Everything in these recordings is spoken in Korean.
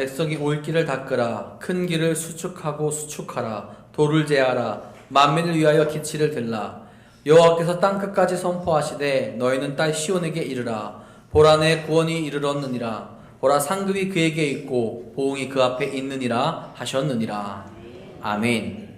백성이 올 길을 닦으라. 큰 길을 수축하고 수축하라. 돌을 제하라. 만민을 위하여 기치를 들라. 여호와께서 땅끝까지 선포하시되 너희는 딸 시온에게 이르라. 보라, 내 구원이 이르렀느니라. 보라, 상급이 그에게 있고 보응이 그 앞에 있느니라 하셨느니라. 아멘.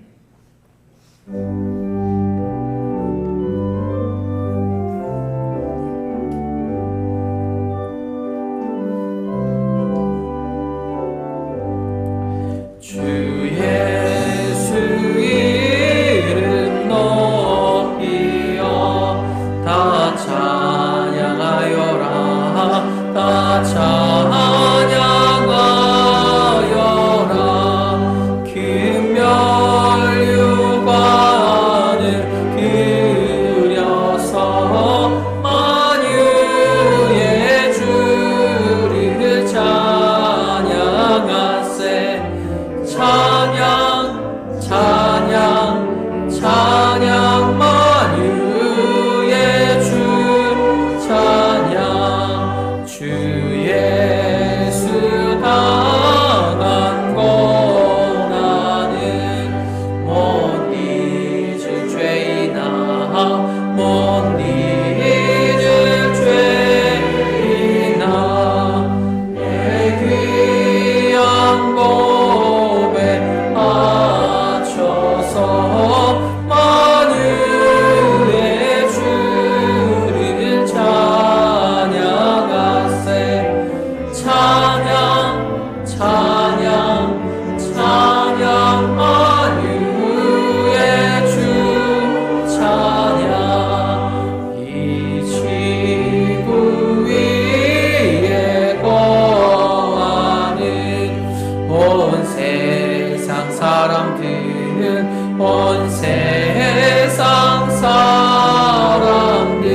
온 세상 사람들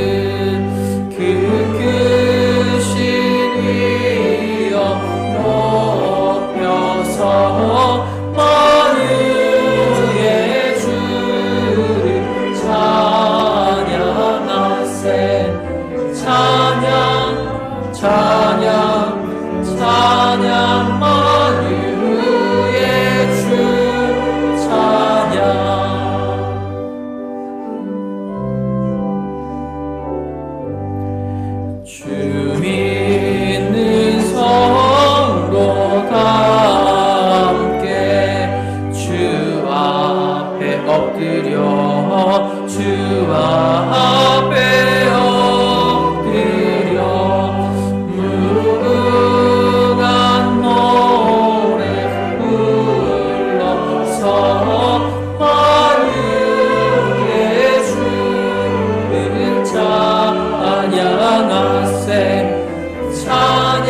그 크신 위엄 높여서 만유의 주를 찬양하세. 찬양 찬양 찬양 만유의 주 찬양. 주 믿는 성도 다 함께 주 앞에 엎드려 주 앞에 엎드려 무궁한 노래 불러서 만유의 주를 찬양하세. 찬양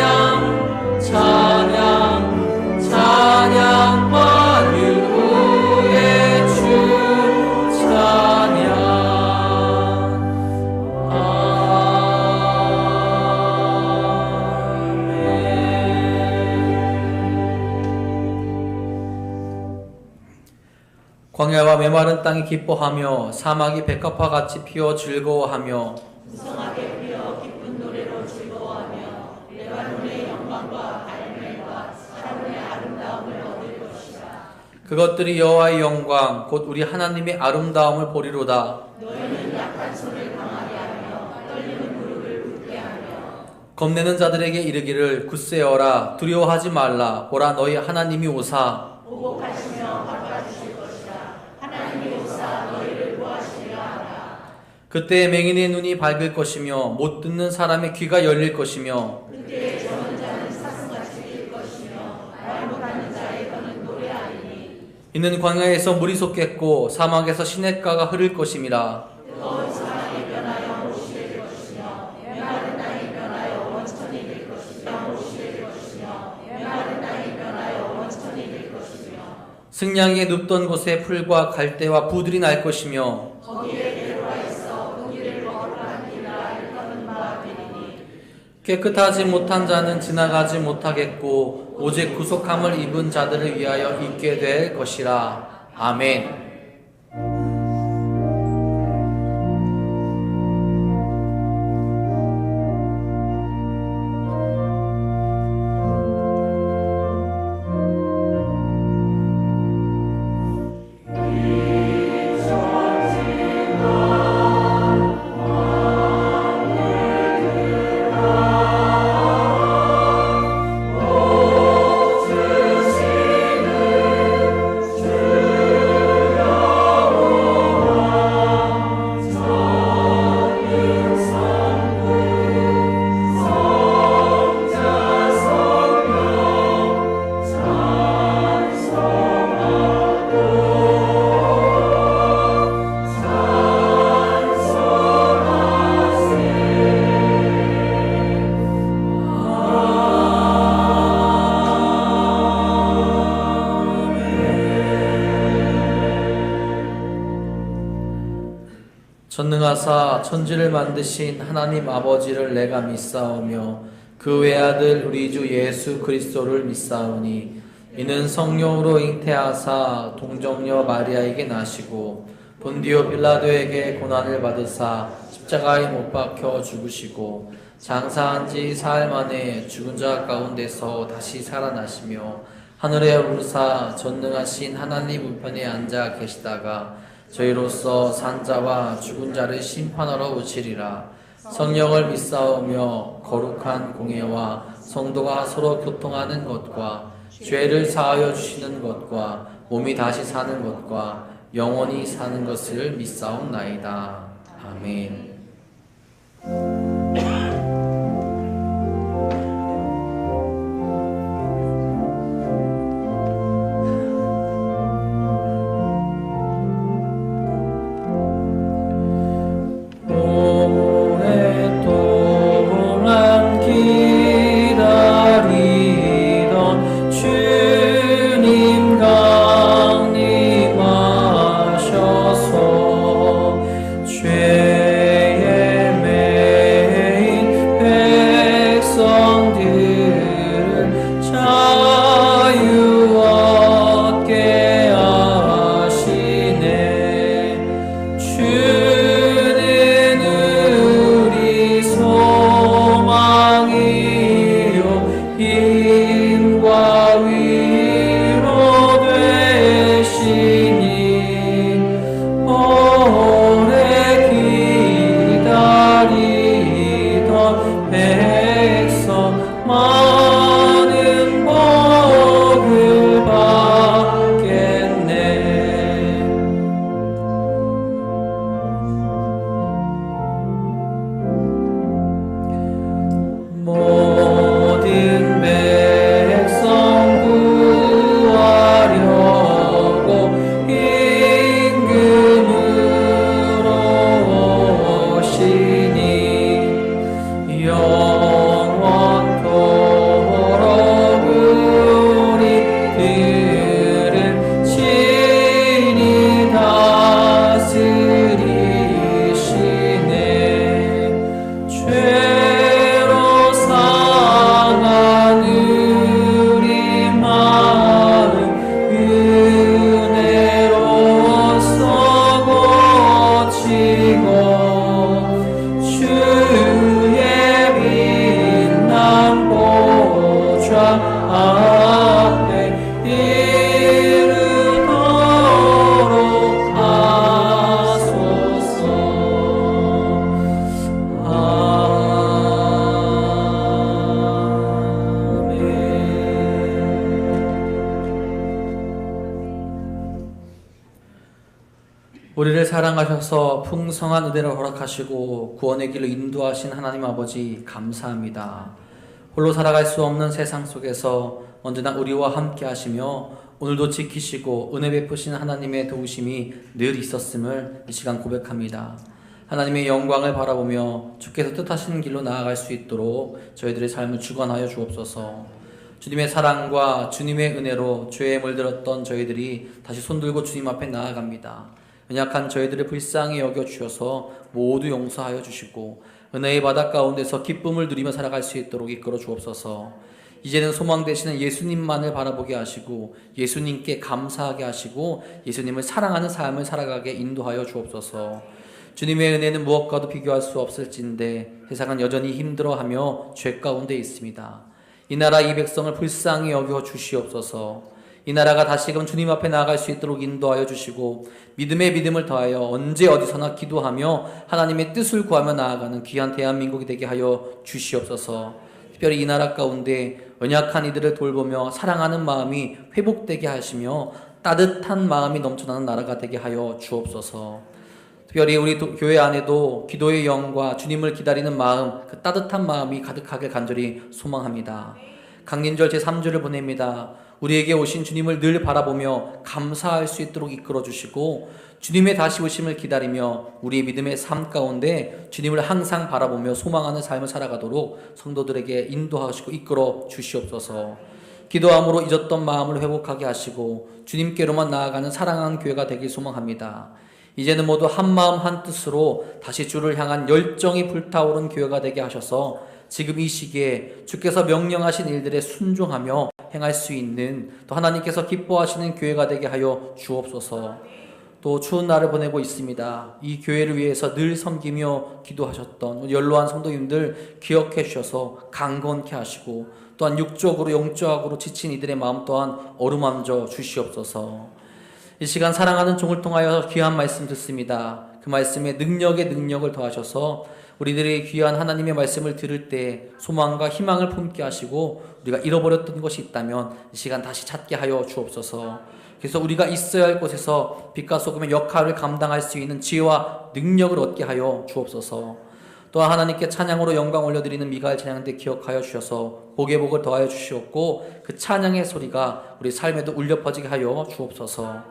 찬양 찬양 만유의 주 찬양. 광야와 메마른 땅이 기뻐하며 사막이 백합화 같이 피어 즐거워하며 무성하게 피어 기쁜 노래로 즐거워하며 레바논의 영광과 갈멜과 사론의 아름다움을 얻을 것이다. 그것들이 여호와의 영광 곧 우리 하나님의 아름다움을 보리로다. 너희는 약한 손을 강하게 하며 떨리는 무릎을 굳게 하며 겁내는 자들에게 이르기를 굳세어라. 두려워하지 말라. 보라, 너희 하나님이 오사 보복하시며 갚아주실 것이다. 하나님이 오사 너희를 구하시려 하라. 그때 맹인의 눈이 밝을 것이며 못 듣는 사람의 귀가 열릴 것이며 그때 저는 자는 사슴같이 뛸 것이며 말 못하는 자의 혀는 노래하리니 이는 광야에서 물이 솟겠고 사막에서 시냇가가 흐를 것임이라. 뜨거운 사막이 변하여 못이 될 것이며 메마른 땅이 변하여 원천이 될 것이며 못이 될 것이며 메마른 땅이 변하여 원천이 될 것이며 승냥이에 눕던 곳에 풀과 갈대와 부들이 날 것이며 거기에 배로가 있어 그 길을 거룩한 길이라 일컫는 바가 되리니 깨끗하지 못한 자는 지나가지 못하겠고 오직 구속함을 입은 자들을 위하여 있게 될 것이라. 아멘. 전능하사 천지를 만드신 하나님 아버지를 내가 믿사오며 그 외아들 우리 주 예수 그리스도를 믿사오니 이는 성령으로 잉태하사 동정녀 마리아에게 나시고 본디오 빌라도에게 고난을 받으사 십자가에 못 박혀 죽으시고 장사한 지 사흘 만에 죽은 자 가운데서 다시 살아나시며 하늘에 오르사 전능하신 하나님 우편에 앉아 계시다가 저희로서 산자와 죽은 자를 심판하러 오시리라. 성령을 믿사오며 거룩한 공예와 성도가 서로 교통하는 것과 죄를 사하여 주시는 것과 몸이 다시 사는 것과 영원히 사는 것을 믿사옵나이다. 아멘. 우리를 사랑하셔서 풍성한 은혜를 허락하시고 구원의 길로 인도하신 하나님 아버지 감사합니다. 홀로 살아갈 수 없는 세상 속에서 언제나 우리와 함께 하시며 오늘도 지키시고 은혜 베푸신 하나님의 도우심이 늘 있었음을 이 시간 고백합니다. 하나님의 영광을 바라보며 주께서 뜻하시는 길로 나아갈 수 있도록 저희들의 삶을 주관하여 주옵소서. 주님의 사랑과 주님의 은혜로 죄에 물들었던 저희들이 다시 손들고 주님 앞에 나아갑니다. 연약한 저희들을 불쌍히 여겨 주셔서 모두 용서하여 주시고 은혜의 바다 가운데서 기쁨을 누리며 살아갈 수 있도록 이끌어 주옵소서. 이제는 소망 되시는 예수님만을 바라보게 하시고 예수님께 감사하게 하시고 예수님을 사랑하는 삶을 살아가게 인도하여 주옵소서. 주님의 은혜는 무엇과도 비교할 수 없을진데 세상은 여전히 힘들어하며 죄 가운데 있습니다. 이 나라 이 백성을 불쌍히 여겨 주시옵소서. 이 나라가 다시금 주님 앞에 나아갈 수 있도록 인도하여 주시고 믿음에 믿음을 더하여 언제 어디서나 기도하며 하나님의 뜻을 구하며 나아가는 귀한 대한민국이 되게 하여 주시옵소서. 특별히 이 나라 가운데 연약한 이들을 돌보며 사랑하는 마음이 회복되게 하시며 따뜻한 마음이 넘쳐나는 나라가 되게 하여 주옵소서. 특별히 우리 교회 안에도 기도의 영과 주님을 기다리는 마음, 그 따뜻한 마음이 가득하게 간절히 소망합니다. 강림절 제3주를 보냅니다. 우리에게 오신 주님을 늘 바라보며 감사할 수 있도록 이끌어 주시고 주님의 다시 오심을 기다리며 우리의 믿음의 삶 가운데 주님을 항상 바라보며 소망하는 삶을 살아가도록 성도들에게 인도하시고 이끌어 주시옵소서. 기도함으로 잊었던 마음을 회복하게 하시고 주님께로만 나아가는 사랑하는 교회가 되길 소망합니다. 이제는 모두 한마음 한뜻으로 다시 주를 향한 열정이 불타오른 교회가 되게 하셔서 지금 이 시기에 주께서 명령하신 일들에 순종하며 행할 수 있는, 또 하나님께서 기뻐하시는 교회가 되게 하여 주옵소서. 또 추운 날을 보내고 있습니다. 이 교회를 위해서 늘 섬기며 기도하셨던 연로한 성도님들 기억해 주셔서 강건케 하시고, 또한 육적으로 영적으로 지친 이들의 마음 또한 어루만져 주시옵소서. 이 시간 사랑하는 종을 통하여 귀한 말씀 듣습니다. 그 말씀에 능력을 더하셔서 우리들이 귀한 하나님의 말씀을 들을 때 소망과 희망을 품게 하시고, 우리가 잃어버렸던 것이 있다면 이 시간 다시 찾게 하여 주옵소서. 그래서 우리가 있어야 할 곳에서 빛과 소금의 역할을 감당할 수 있는 지혜와 능력을 얻게 하여 주옵소서. 또한 하나님께 찬양으로 영광 올려드리는 미가엘 찬양대 기억하여 주셔서 복의 복을 더하여 주시옵고, 그 찬양의 소리가 우리 삶에도 울려 퍼지게 하여 주옵소서.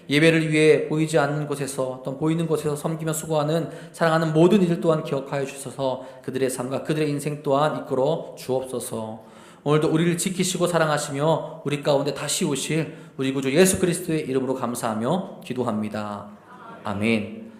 예배를 위해 보이지 않는 곳에서 또 보이는 곳에서 섬기며 수고하는 사랑하는 모든 이들 또한 기억하여 주셔서 그들의 삶과 그들의 인생 또한 이끌어 주옵소서. 오늘도 우리를 지키시고 사랑하시며 우리 가운데 다시 오실 우리 구주 예수 그리스도의 이름으로 감사하며 기도합니다. 아멘.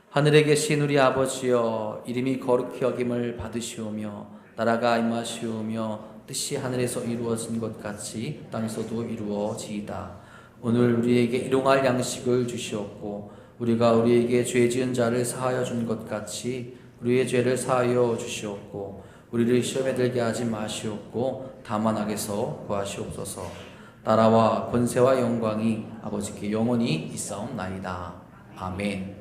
하늘에 계신 우리 아버지여, 이름이 거룩히 여김을 받으시오며 나라가 임하시오며 뜻이 하늘에서 이루어진 것 같이 땅에서도 이루어지이다. 오늘 우리에게 일용할 양식을 주시옵고, 우리가 우리에게 죄 지은 자를 사하여 준 것 같이 우리의 죄를 사하여 주시옵고, 우리를 시험에 들게 하지 마시옵고 다만 악에서 구하시옵소서. 나라와 권세와 영광이 아버지께 영원히 있사옵나이다. 아멘.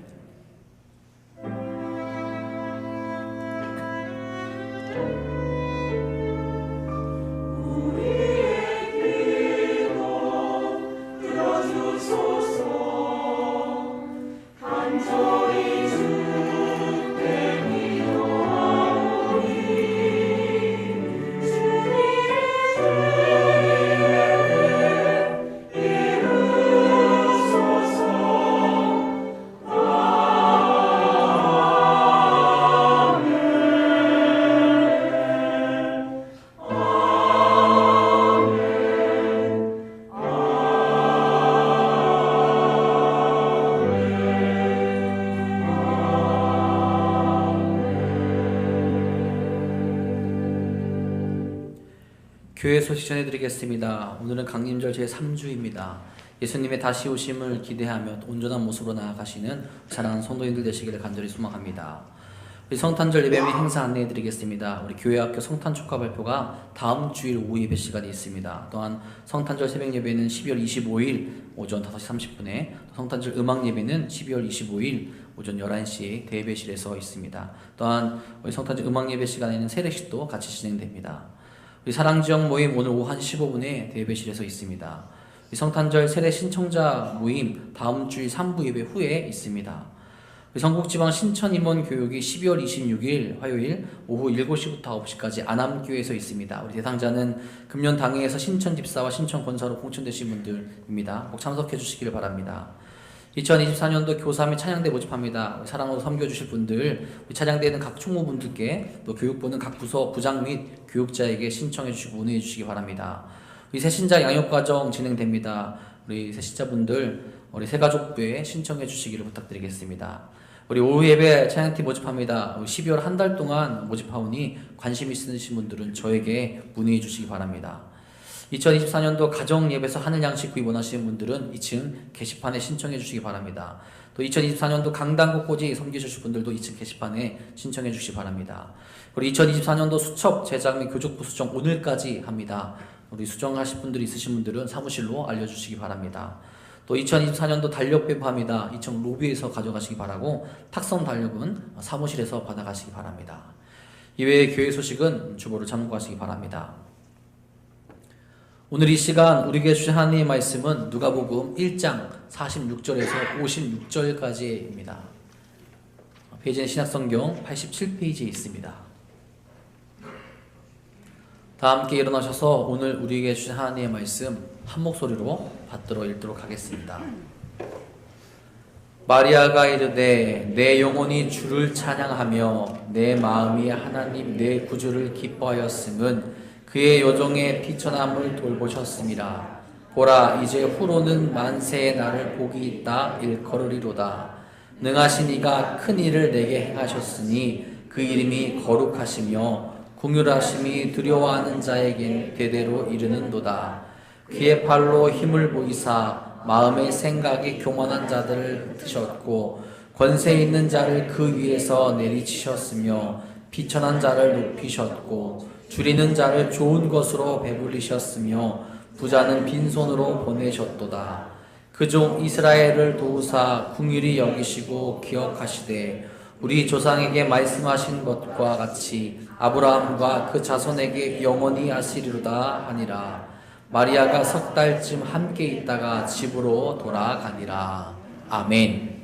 교회 소식 전해드리겠습니다. 오늘은 강림절 제3주입니다. 예수님의 다시 오심을 기대하며 온전한 모습으로 나아가시는 사랑하는 성도님들 되시기를 간절히 소망합니다. 우리 성탄절 예배 및 행사 안내해드리겠습니다. 우리 교회학교 성탄 축하 발표가 다음 주일 오후 예배 시간에 있습니다. 또한 성탄절 새벽 예배는 12월 25일 오전 5시 30분에, 성탄절 음악 예배는 12월 25일 오전 11시에 대예배실에서 있습니다. 또한 우리 성탄절 음악 예배 시간에는 세례식도 같이 진행됩니다. 우리 사랑지역 모임 오늘 오후 1시 15분에 대예배실에서 있습니다. 우리 성탄절 세례 신청자 모임 다음 주일 3부 예배 후에 있습니다. 우리 성북지방 신천임원 교육이 12월 26일 화요일 오후 7시부터 9시까지 안암교회에서 있습니다. 우리 대상자는 금년 당회에서 신천 집사와 신천 권사로 공천되신 분들입니다. 꼭 참석해 주시기를 바랍니다. 2024년도 교사 및 찬양대 모집합니다. 사랑으로 섬겨주실 분들, 우리 찬양대에는 각 총무분들께, 또 교육부는 각 부서 부장 및 교육자에게 신청해 주시고 문의해 주시기 바랍니다. 우리 새신자 양육과정 진행됩니다. 우리 새신자분들, 우리 새가족부에 신청해 주시기를 부탁드리겠습니다. 우리 오후 예배 찬양팀 모집합니다. 12월 한 달 동안 모집하오니 관심 있으신 분들은 저에게 문의해 주시기 바랍니다. 2024년도 가정예배에서 하늘 양식 구입 원하시는 분들은 2층 게시판에 신청해 주시기 바랍니다. 또 2024년도 강단국고지 섬기실 분들도 2층 게시판에 신청해 주시기 바랍니다. 그리고 2024년도 수첩 제작 및 교족부 수정 오늘까지 합니다. 우리 수정하실 분들이 있으신 분들은 사무실로 알려주시기 바랍니다. 또 2024년도 달력 배부합니다. 2층 로비에서 가져가시기 바라고, 탁선 달력은 사무실에서 받아가시기 바랍니다. 이외의 교회 소식은 주보를 참고하시기 바랍니다. 오늘 이 시간 우리에게 주신 하나님의 말씀은 누가복음 1장 46절에서 56절까지입니다. 페이지는 신약성경 87페이지에 있습니다. 다 함께 일어나셔서 오늘 우리에게 주신 하나님의 말씀 한 목소리로 받들어 읽도록 하겠습니다. 마리아가 이르되 내 영혼이 주를 찬양하며 내 마음이 하나님 내 구주를 기뻐하였음은 그의 요정의 비천함을 돌보셨음이라. 보라 이제 후로는 만세의 날을 복이 있다 일컬으리로다. 능하신 이가 큰 일을 내게 행하셨으니 그 이름이 거룩하시며 궁휼하심이 두려워하는 자에겐 대대로 이르는도다. 그의 발로 힘을 보이사 마음의 생각이 교만한 자들을 흩으셨고 권세 있는 자를 그 위에서 내리치셨으며 비천한 자를 높이셨고 줄이는 자를 좋은 것으로 배불리셨으며 부자는 빈손으로 보내셨도다. 그 종 이스라엘을 도우사 궁휼히 여기시고 기억하시되 우리 조상에게 말씀하신 것과 같이 아브라함과 그 자손에게 영원히 하시리로다 하니라. 마리아가 석 달쯤 함께 있다가 집으로 돌아가니라. 아멘.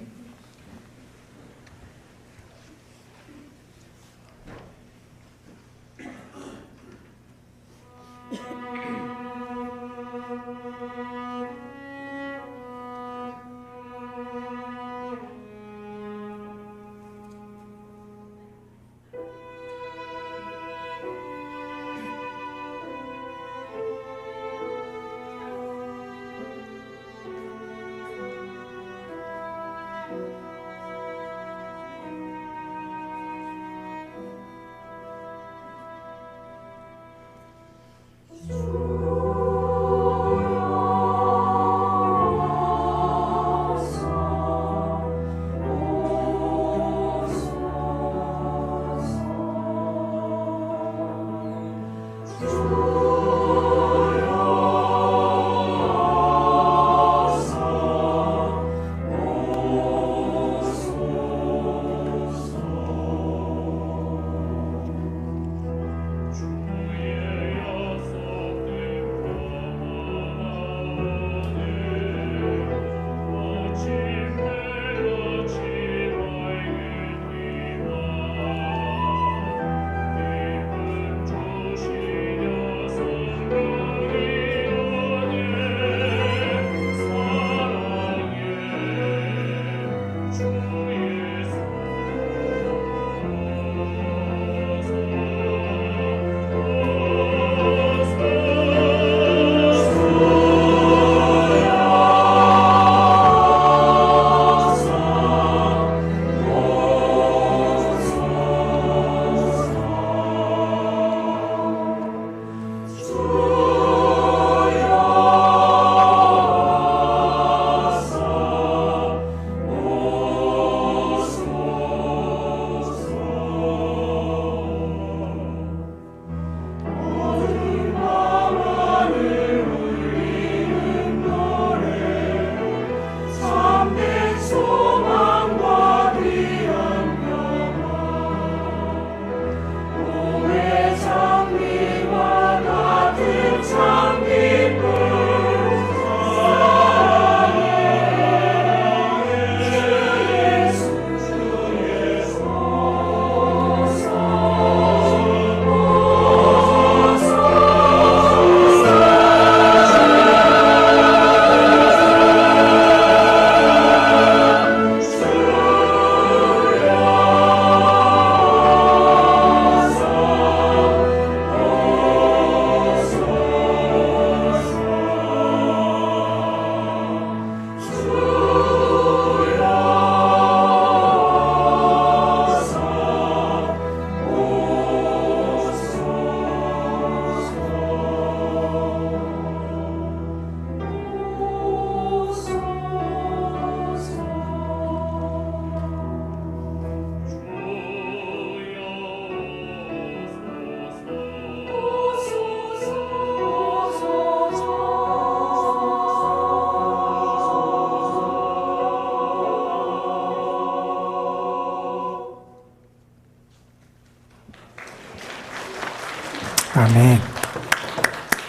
아멘.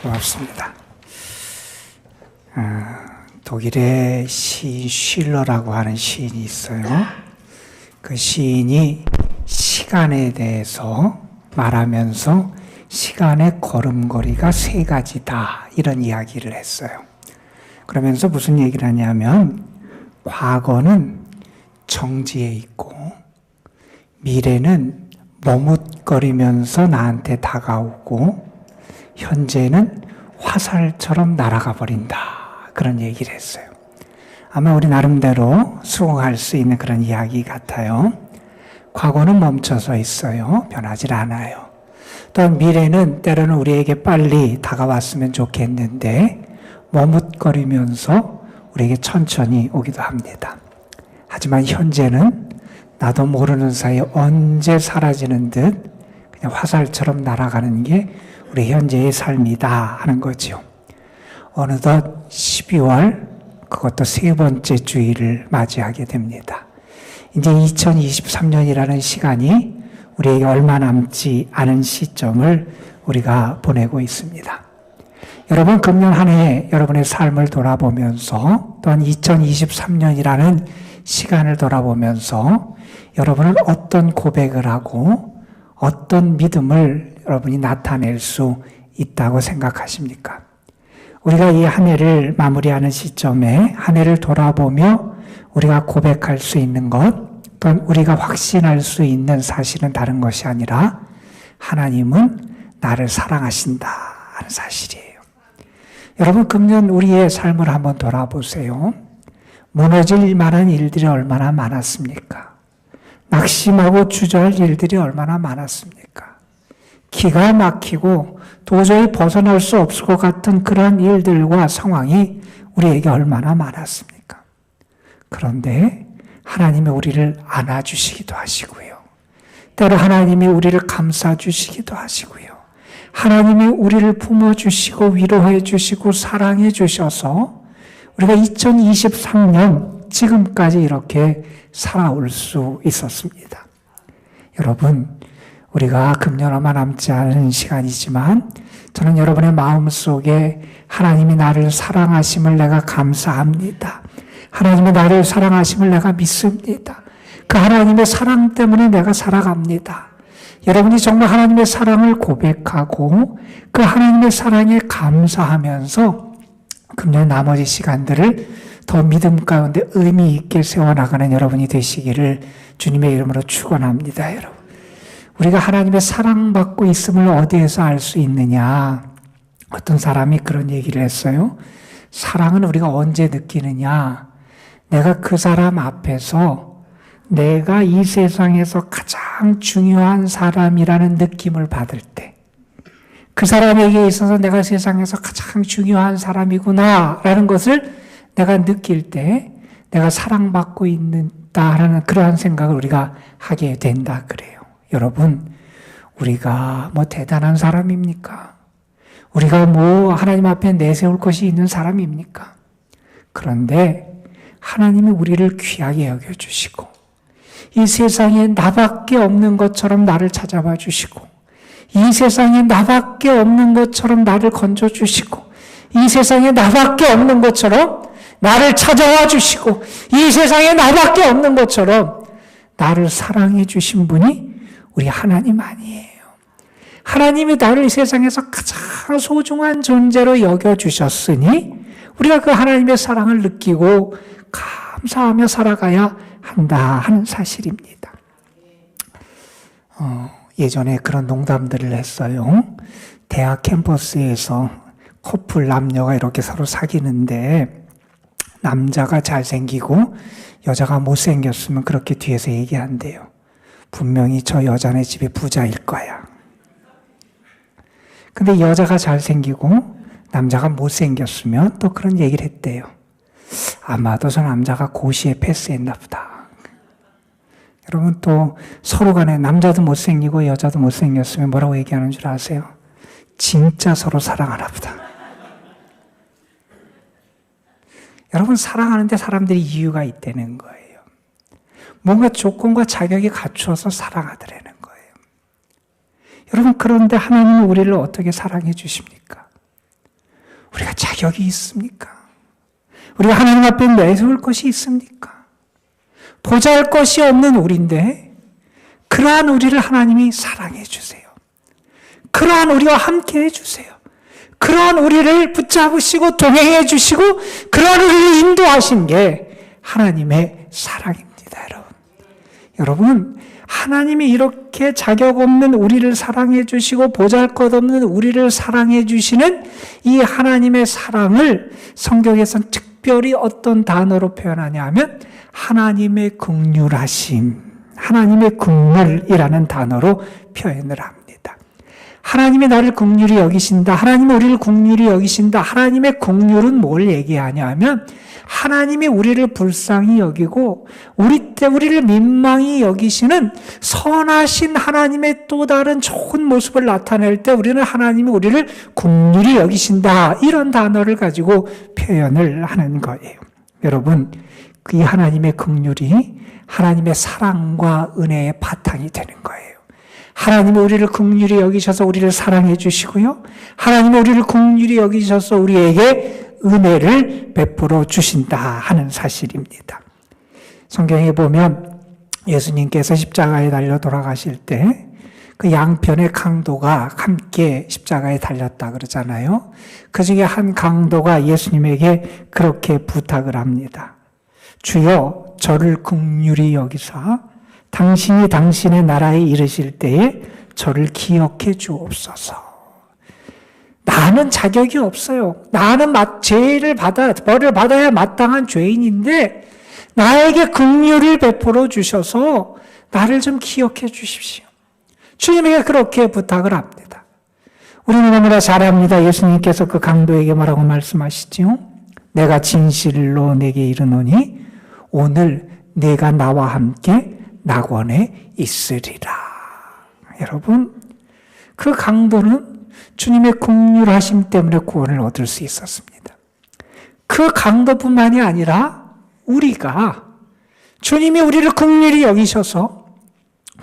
고맙습니다. 독일의 시인 쉴러라고 하는 시인이 있어요. 그 시인이 시간에 대해서 말하면서 시간의 걸음걸이가 세 가지다 이런 이야기를 했어요. 그러면서 무슨 얘기를 하냐면 과거는 정지해 있고 미래는 머뭇거리면서 나한테 다가오고 현재는 화살처럼 날아가 버린다. 그런 얘기를 했어요. 아마 우리 나름대로 수긍할 수 있는 그런 이야기 같아요. 과거는 멈춰서 있어요. 변하지 않아요. 또한 미래는 때로는 우리에게 빨리 다가왔으면 좋겠는데 머뭇거리면서 우리에게 천천히 오기도 합니다. 하지만 현재는 나도 모르는 사이에 언제 사라지는 듯 그냥 화살처럼 날아가는 게 우리 현재의 삶이다 하는 거죠. 어느덧 12월 그것도 세 번째 주일을 맞이하게 됩니다. 이제 2023년이라는 시간이 우리에게 얼마 남지 않은 시점을 우리가 보내고 있습니다. 여러분, 금년 한 해 여러분의 삶을 돌아보면서 또한 2023년이라는 시간을 돌아보면서 여러분은 어떤 고백을 하고 어떤 믿음을 여러분이 나타낼 수 있다고 생각하십니까? 우리가 이 한 해를 마무리하는 시점에 한 해를 돌아보며 우리가 고백할 수 있는 것, 또는 우리가 확신할 수 있는 사실은 다른 것이 아니라 하나님은 나를 사랑하신다 하는 사실이에요. 여러분, 금년 우리의 삶을 한번 돌아보세요. 무너질 만한 일들이 얼마나 많았습니까? 낙심하고 주저할 일들이 얼마나 많았습니까? 기가 막히고 도저히 벗어날 수 없을 것 같은 그런 일들과 상황이 우리에게 얼마나 많았습니까? 그런데 하나님이 우리를 안아주시기도 하시고요. 때로 하나님이 우리를 감싸주시기도 하시고요. 하나님이 우리를 품어주시고 위로해 주시고 사랑해 주셔서 우리가 2023년 지금까지 이렇게 살아올 수 있었습니다. 여러분, 우리가 금년 얼마 남지 않은 시간이지만 저는 여러분의 마음속에 하나님이 나를 사랑하심을 내가 감사합니다. 하나님이 나를 사랑하심을 내가 믿습니다. 그 하나님의 사랑 때문에 내가 살아갑니다. 여러분이 정말 하나님의 사랑을 고백하고 그 하나님의 사랑에 감사하면서 금년 나머지 시간들을 더 믿음 가운데 의미 있게 세워나가는 여러분이 되시기를 주님의 이름으로 축원합니다. 여러분, 우리가 하나님의 사랑받고 있음을 어디에서 알 수 있느냐? 어떤 사람이 그런 얘기를 했어요. 사랑은 우리가 언제 느끼느냐? 내가 그 사람 앞에서 내가 이 세상에서 가장 중요한 사람이라는 느낌을 받을 때, 그 사람에게 있어서 내가 세상에서 가장 중요한 사람이구나 라는 것을 내가 느낄 때 내가 사랑받고 있다라는 그러한 생각을 우리가 하게 된다 그래요. 여러분, 우리가 뭐 대단한 사람입니까? 우리가 뭐 하나님 앞에 내세울 것이 있는 사람입니까? 그런데 하나님이 우리를 귀하게 여겨주시고 이 세상에 나밖에 없는 것처럼 나를 찾아봐 주시고 이 세상에 나밖에 없는 것처럼 나를 건져주시고 이 세상에 나밖에 없는 것처럼 나를 찾아와 주시고 이 세상에 나밖에 없는 것처럼 나를 사랑해 주신 분이 우리 하나님 아니에요. 하나님이 나를 이 세상에서 가장 소중한 존재로 여겨주셨으니 우리가 그 하나님의 사랑을 느끼고 감사하며 살아가야 한다 하는 사실입니다. 예전에 그런 농담들을 했어요. 대학 캠퍼스에서 커플 남녀가 이렇게 서로 사귀는데 남자가 잘생기고 여자가 못생겼으면 그렇게 뒤에서 얘기한대요. 분명히 저 여자네 집이 부자일 거야. 근데 여자가 잘생기고 남자가 못생겼으면 또 그런 얘기를 했대요. 아마도 저 남자가 고시에 패스했나 보다. 여러분, 또 서로 간에 남자도 못생기고 여자도 못생겼으면 뭐라고 얘기하는 줄 아세요? 진짜 서로 사랑하나 보다. 여러분, 사랑하는데 사람들이 이유가 있다는 거예요. 뭔가 조건과 자격이 갖추어서 사랑하더라는 거예요. 여러분, 그런데 하나님은 우리를 어떻게 사랑해 주십니까? 우리가 자격이 있습니까? 우리가 하나님 앞에 내세울 것이 있습니까? 보잘 것이 없는 우리인데 그러한 우리를 하나님이 사랑해 주세요. 그러한 우리와 함께 해주세요. 그러한 우리를 붙잡으시고 동행해 주시고 그러한 우리를 인도하신 게 하나님의 사랑입니다. 여러분, 하나님이 이렇게 자격 없는 우리를 사랑해 주시고 보잘것없는 우리를 사랑해 주시는 이 하나님의 사랑을 성경에서는 특별히 어떤 단어로 표현하냐 하면 하나님의 긍휼하심, 하나님의 긍휼이라는 단어로 표현을 합니다. 하나님이 나를 긍휼히 여기신다. 하나님이 우리를 긍휼히 여기신다. 하나님의 긍휼은 뭘 얘기하냐 하면 하나님이 우리를 불쌍히 여기고 우리를 민망히 여기시는 선하신 하나님의 또 다른 좋은 모습을 나타낼 때 우리는 하나님이 우리를 긍휼히 여기신다. 이런 단어를 가지고 표현을 하는 거예요. 여러분, 이 하나님의 긍휼이 하나님의 사랑과 은혜의 바탕이 되는 거예요. 하나님이 우리를 긍휼히 여기셔서 우리를 사랑해 주시고요. 하나님이 우리를 긍휼히 여기셔서 우리에게 은혜를 베풀어 주신다 하는 사실입니다. 성경에 보면 예수님께서 십자가에 달려 돌아가실 때 그 양편의 강도가 함께 십자가에 달렸다 그러잖아요. 그 중에 한 강도가 예수님에게 그렇게 부탁을 합니다. 주여, 저를 긍휼히 여기사 당신이 당신의 나라에 이르실 때에 저를 기억해 주옵소서. 나는 자격이 없어요. 나는 벌을 받아야 마땅한 죄인인데 나에게 긍휼을 베풀어 주셔서 나를 좀 기억해 주십시오. 주님에게 그렇게 부탁을 합니다. 우리는 너무나 잘 압니다. 예수님께서 그 강도에게 뭐라고 말씀하시지요? 내가 진실로 내게 이르노니 오늘 네가 나와 함께 낙원에 있으리라. 여러분, 그 강도는 주님의 긍휼하심 때문에 구원을 얻을 수 있었습니다. 그 강도뿐만이 아니라 우리가 주님이 우리를 긍휼히 여기셔서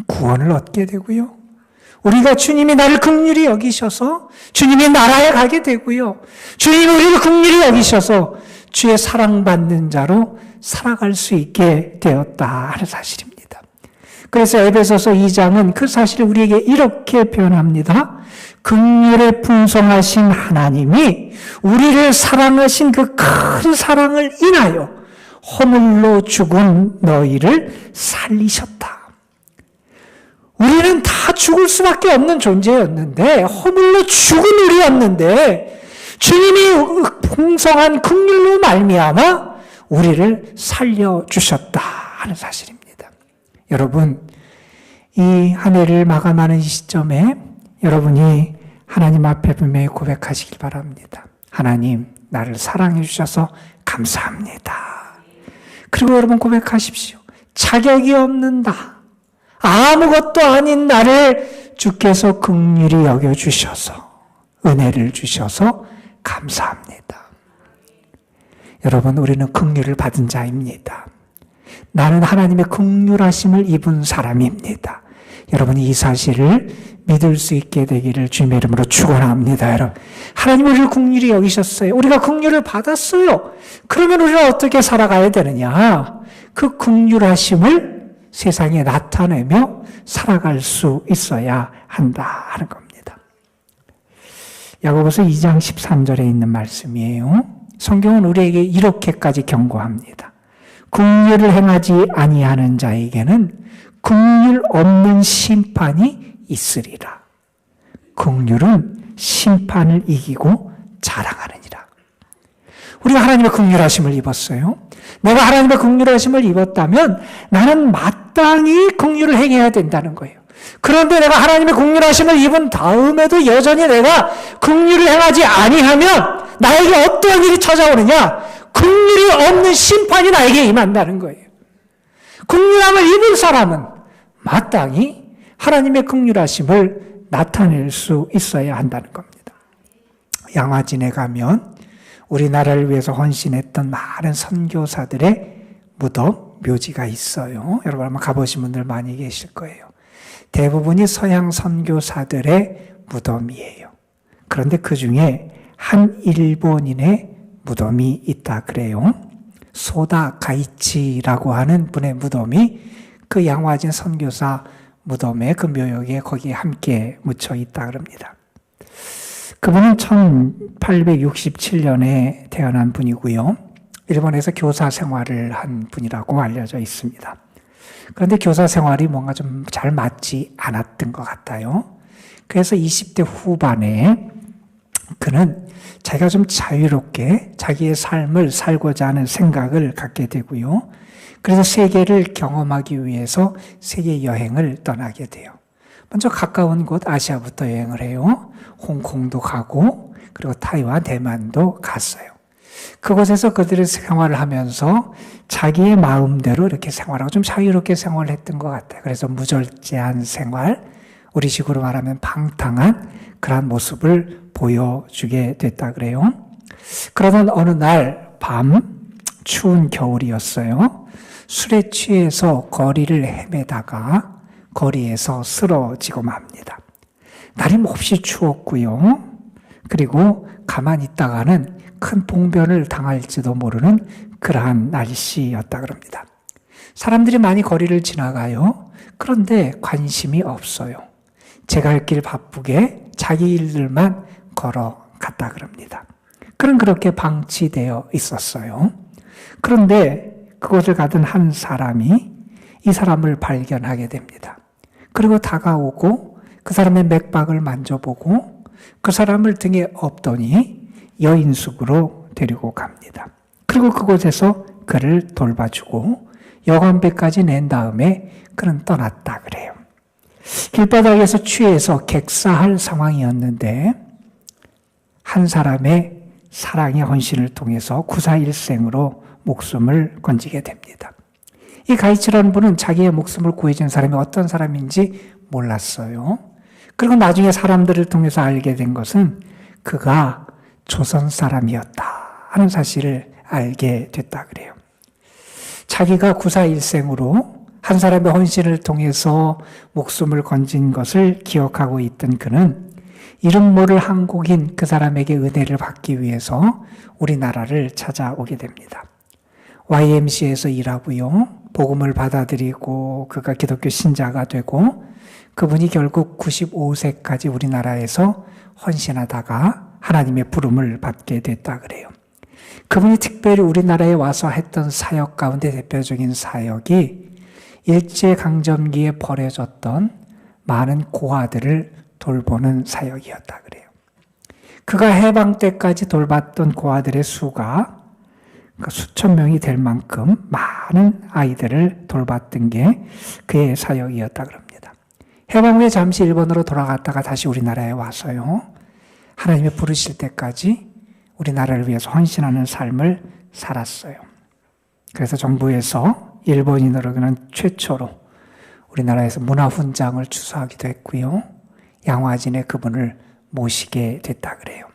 구원을 얻게 되고요. 우리가 주님이 나를 긍휼히 여기셔서 주님의 나라에 가게 되고요. 주님이 우리를 긍휼히 여기셔서 주의 사랑받는 자로 살아갈 수 있게 되었다 하는 사실입니다. 그래서 에베소서 2장은 그 사실을 우리에게 이렇게 표현합니다. 긍휼에 풍성하신 하나님이 우리를 사랑하신 그 큰 사랑을 인하여 허물로 죽은 너희를 살리셨다. 우리는 다 죽을 수밖에 없는 존재였는데, 허물로 죽은 우리였는데 주님이 풍성한 긍휼로 말미암아 우리를 살려주셨다 하는 사실입니다. 여러분, 이 한 해를 마감하는 이 시점에 여러분이 하나님 앞에 분명히 고백하시길 바랍니다. 하나님, 나를 사랑해 주셔서 감사합니다. 그리고 여러분 고백하십시오. 자격이 없는 나, 아무것도 아닌 나를 주께서 긍휼히 여겨주셔서 은혜를 주셔서 감사합니다. 여러분, 우리는 긍휼을 받은 자입니다. 나는 하나님의 긍휼하심을 입은 사람입니다. 여러분이 이 사실을 믿을 수 있게 되기를 주님의 이름으로 축원합니다. 여러분, 하나님 우리를 긍휼히 여기셨어요. 우리가 긍휼을 받았어요. 그러면 우리는 어떻게 살아가야 되느냐? 그 긍휼하심을 세상에 나타내며 살아갈 수 있어야 한다 하는 겁니다. 야고보서 2장 13절에 있는 말씀이에요. 성경은 우리에게 이렇게까지 경고합니다. 긍휼을 행하지 아니하는 자에게는 긍휼 없는 심판이 있으리라. 긍휼은 심판을 이기고 자랑하느니라. 우리가 하나님의 긍휼하심을 입었어요. 내가 하나님의 긍휼하심을 입었다면 나는 마땅히 긍휼을 행해야 된다는 거예요. 그런데 내가 하나님의 긍휼하심을 입은 다음에도 여전히 내가 긍휼을 행하지 아니하면 나에게 어떠한 일이 찾아오느냐? 긍휼이 없는 심판이 나에게 임한다는 거예요. 긍휼함을 입은 사람은 마땅히 하나님의 긍휼하심을 나타낼 수 있어야 한다는 겁니다. 양화진에 가면 우리나라를 위해서 헌신했던 많은 선교사들의 무덤, 묘지가 있어요. 여러분 아마 가보신 분들 많이 계실 거예요. 대부분이 서양 선교사들의 무덤이에요. 그런데 그 중에 한 일본인의 무덤이 있다 그래요. 소다 가이치라고 하는 분의 무덤이 그 양화진 선교사 무덤의 그 묘역에 거기에 함께 묻혀 있다 그럽니다. 그분은 1867년에 태어난 분이고요. 일본에서 교사 생활을 한 분이라고 알려져 있습니다. 그런데 교사 생활이 뭔가 좀 잘 맞지 않았던 것 같아요. 그래서 20대 후반에 그는 자기가 좀 자유롭게 자기의 삶을 살고자 하는 생각을 갖게 되고요. 그래서 세계를 경험하기 위해서 세계 여행을 떠나게 돼요. 먼저 가까운 곳 아시아부터 여행을 해요. 홍콩도 가고 그리고 타이완, 대만도 갔어요. 그곳에서 그들의 생활을 하면서 자기의 마음대로 이렇게 생활하고 좀 자유롭게 생활을 했던 것 같아요. 그래서 무절제한 생활, 우리식으로 말하면 방탕한 그러한 모습을 보여주게 됐다 그래요. 그러던 어느 날 밤, 추운 겨울이었어요. 술에 취해서 거리를 헤매다가 거리에서 쓰러지고 맙니다. 날이 몹시 추웠고요. 그리고 가만히 있다가는 큰 봉변을 당할지도 모르는 그러한 날씨였다 그럽니다. 사람들이 많이 거리를 지나가요. 그런데 관심이 없어요. 제 갈 길 바쁘게 자기 일들만 걸어갔다 그럽니다. 그는 그렇게 방치되어 있었어요. 그런데 그곳을 가던 한 사람이 이 사람을 발견하게 됩니다. 그리고 다가오고 그 사람의 맥박을 만져보고 그 사람을 등에 업더니 여인숙으로 데리고 갑니다. 그리고 그곳에서 그를 돌봐주고 여관비까지 낸 다음에 그는 떠났다 그래요. 길바닥에서 취해서 객사할 상황이었는데 한 사람의 사랑의 헌신을 통해서 구사일생으로 목숨을 건지게 됩니다. 이 가이츠라는 분은 자기의 목숨을 구해준 사람이 어떤 사람인지 몰랐어요. 그리고 나중에 사람들을 통해서 알게 된 것은 그가 조선 사람이었다 하는 사실을 알게 됐다 그래요. 자기가 구사일생으로 한 사람의 헌신을 통해서 목숨을 건진 것을 기억하고 있던 그는 이름 모를 한국인 그 사람에게 은혜를 받기 위해서 우리나라를 찾아오게 됩니다. YMCA에서 일하고요. 복음을 받아들이고 그가 기독교 신자가 되고 그분이 결국 95세까지 우리나라에서 헌신하다가 하나님의 부름을 받게 됐다 그래요. 그분이 특별히 우리나라에 와서 했던 사역 가운데 대표적인 사역이 일제강점기에 버려졌던 많은 고아들을 돌보는 사역이었다 그래요. 그가 해방 때까지 돌봤던 고아들의 수가 수천 명이 될 만큼 많은 아이들을 돌봤던 게 그의 사역이었다 그럽니다. 해방 후에 잠시 일본으로 돌아갔다가 다시 우리나라에 와서요. 하나님이 부르실 때까지 우리나라를 위해서 헌신하는 삶을 살았어요. 그래서 정부에서 일본인으로는 최초로 우리나라에서 문화훈장을 추수하기도 했고요. 양화진에 그분을 모시게 됐다 그래요.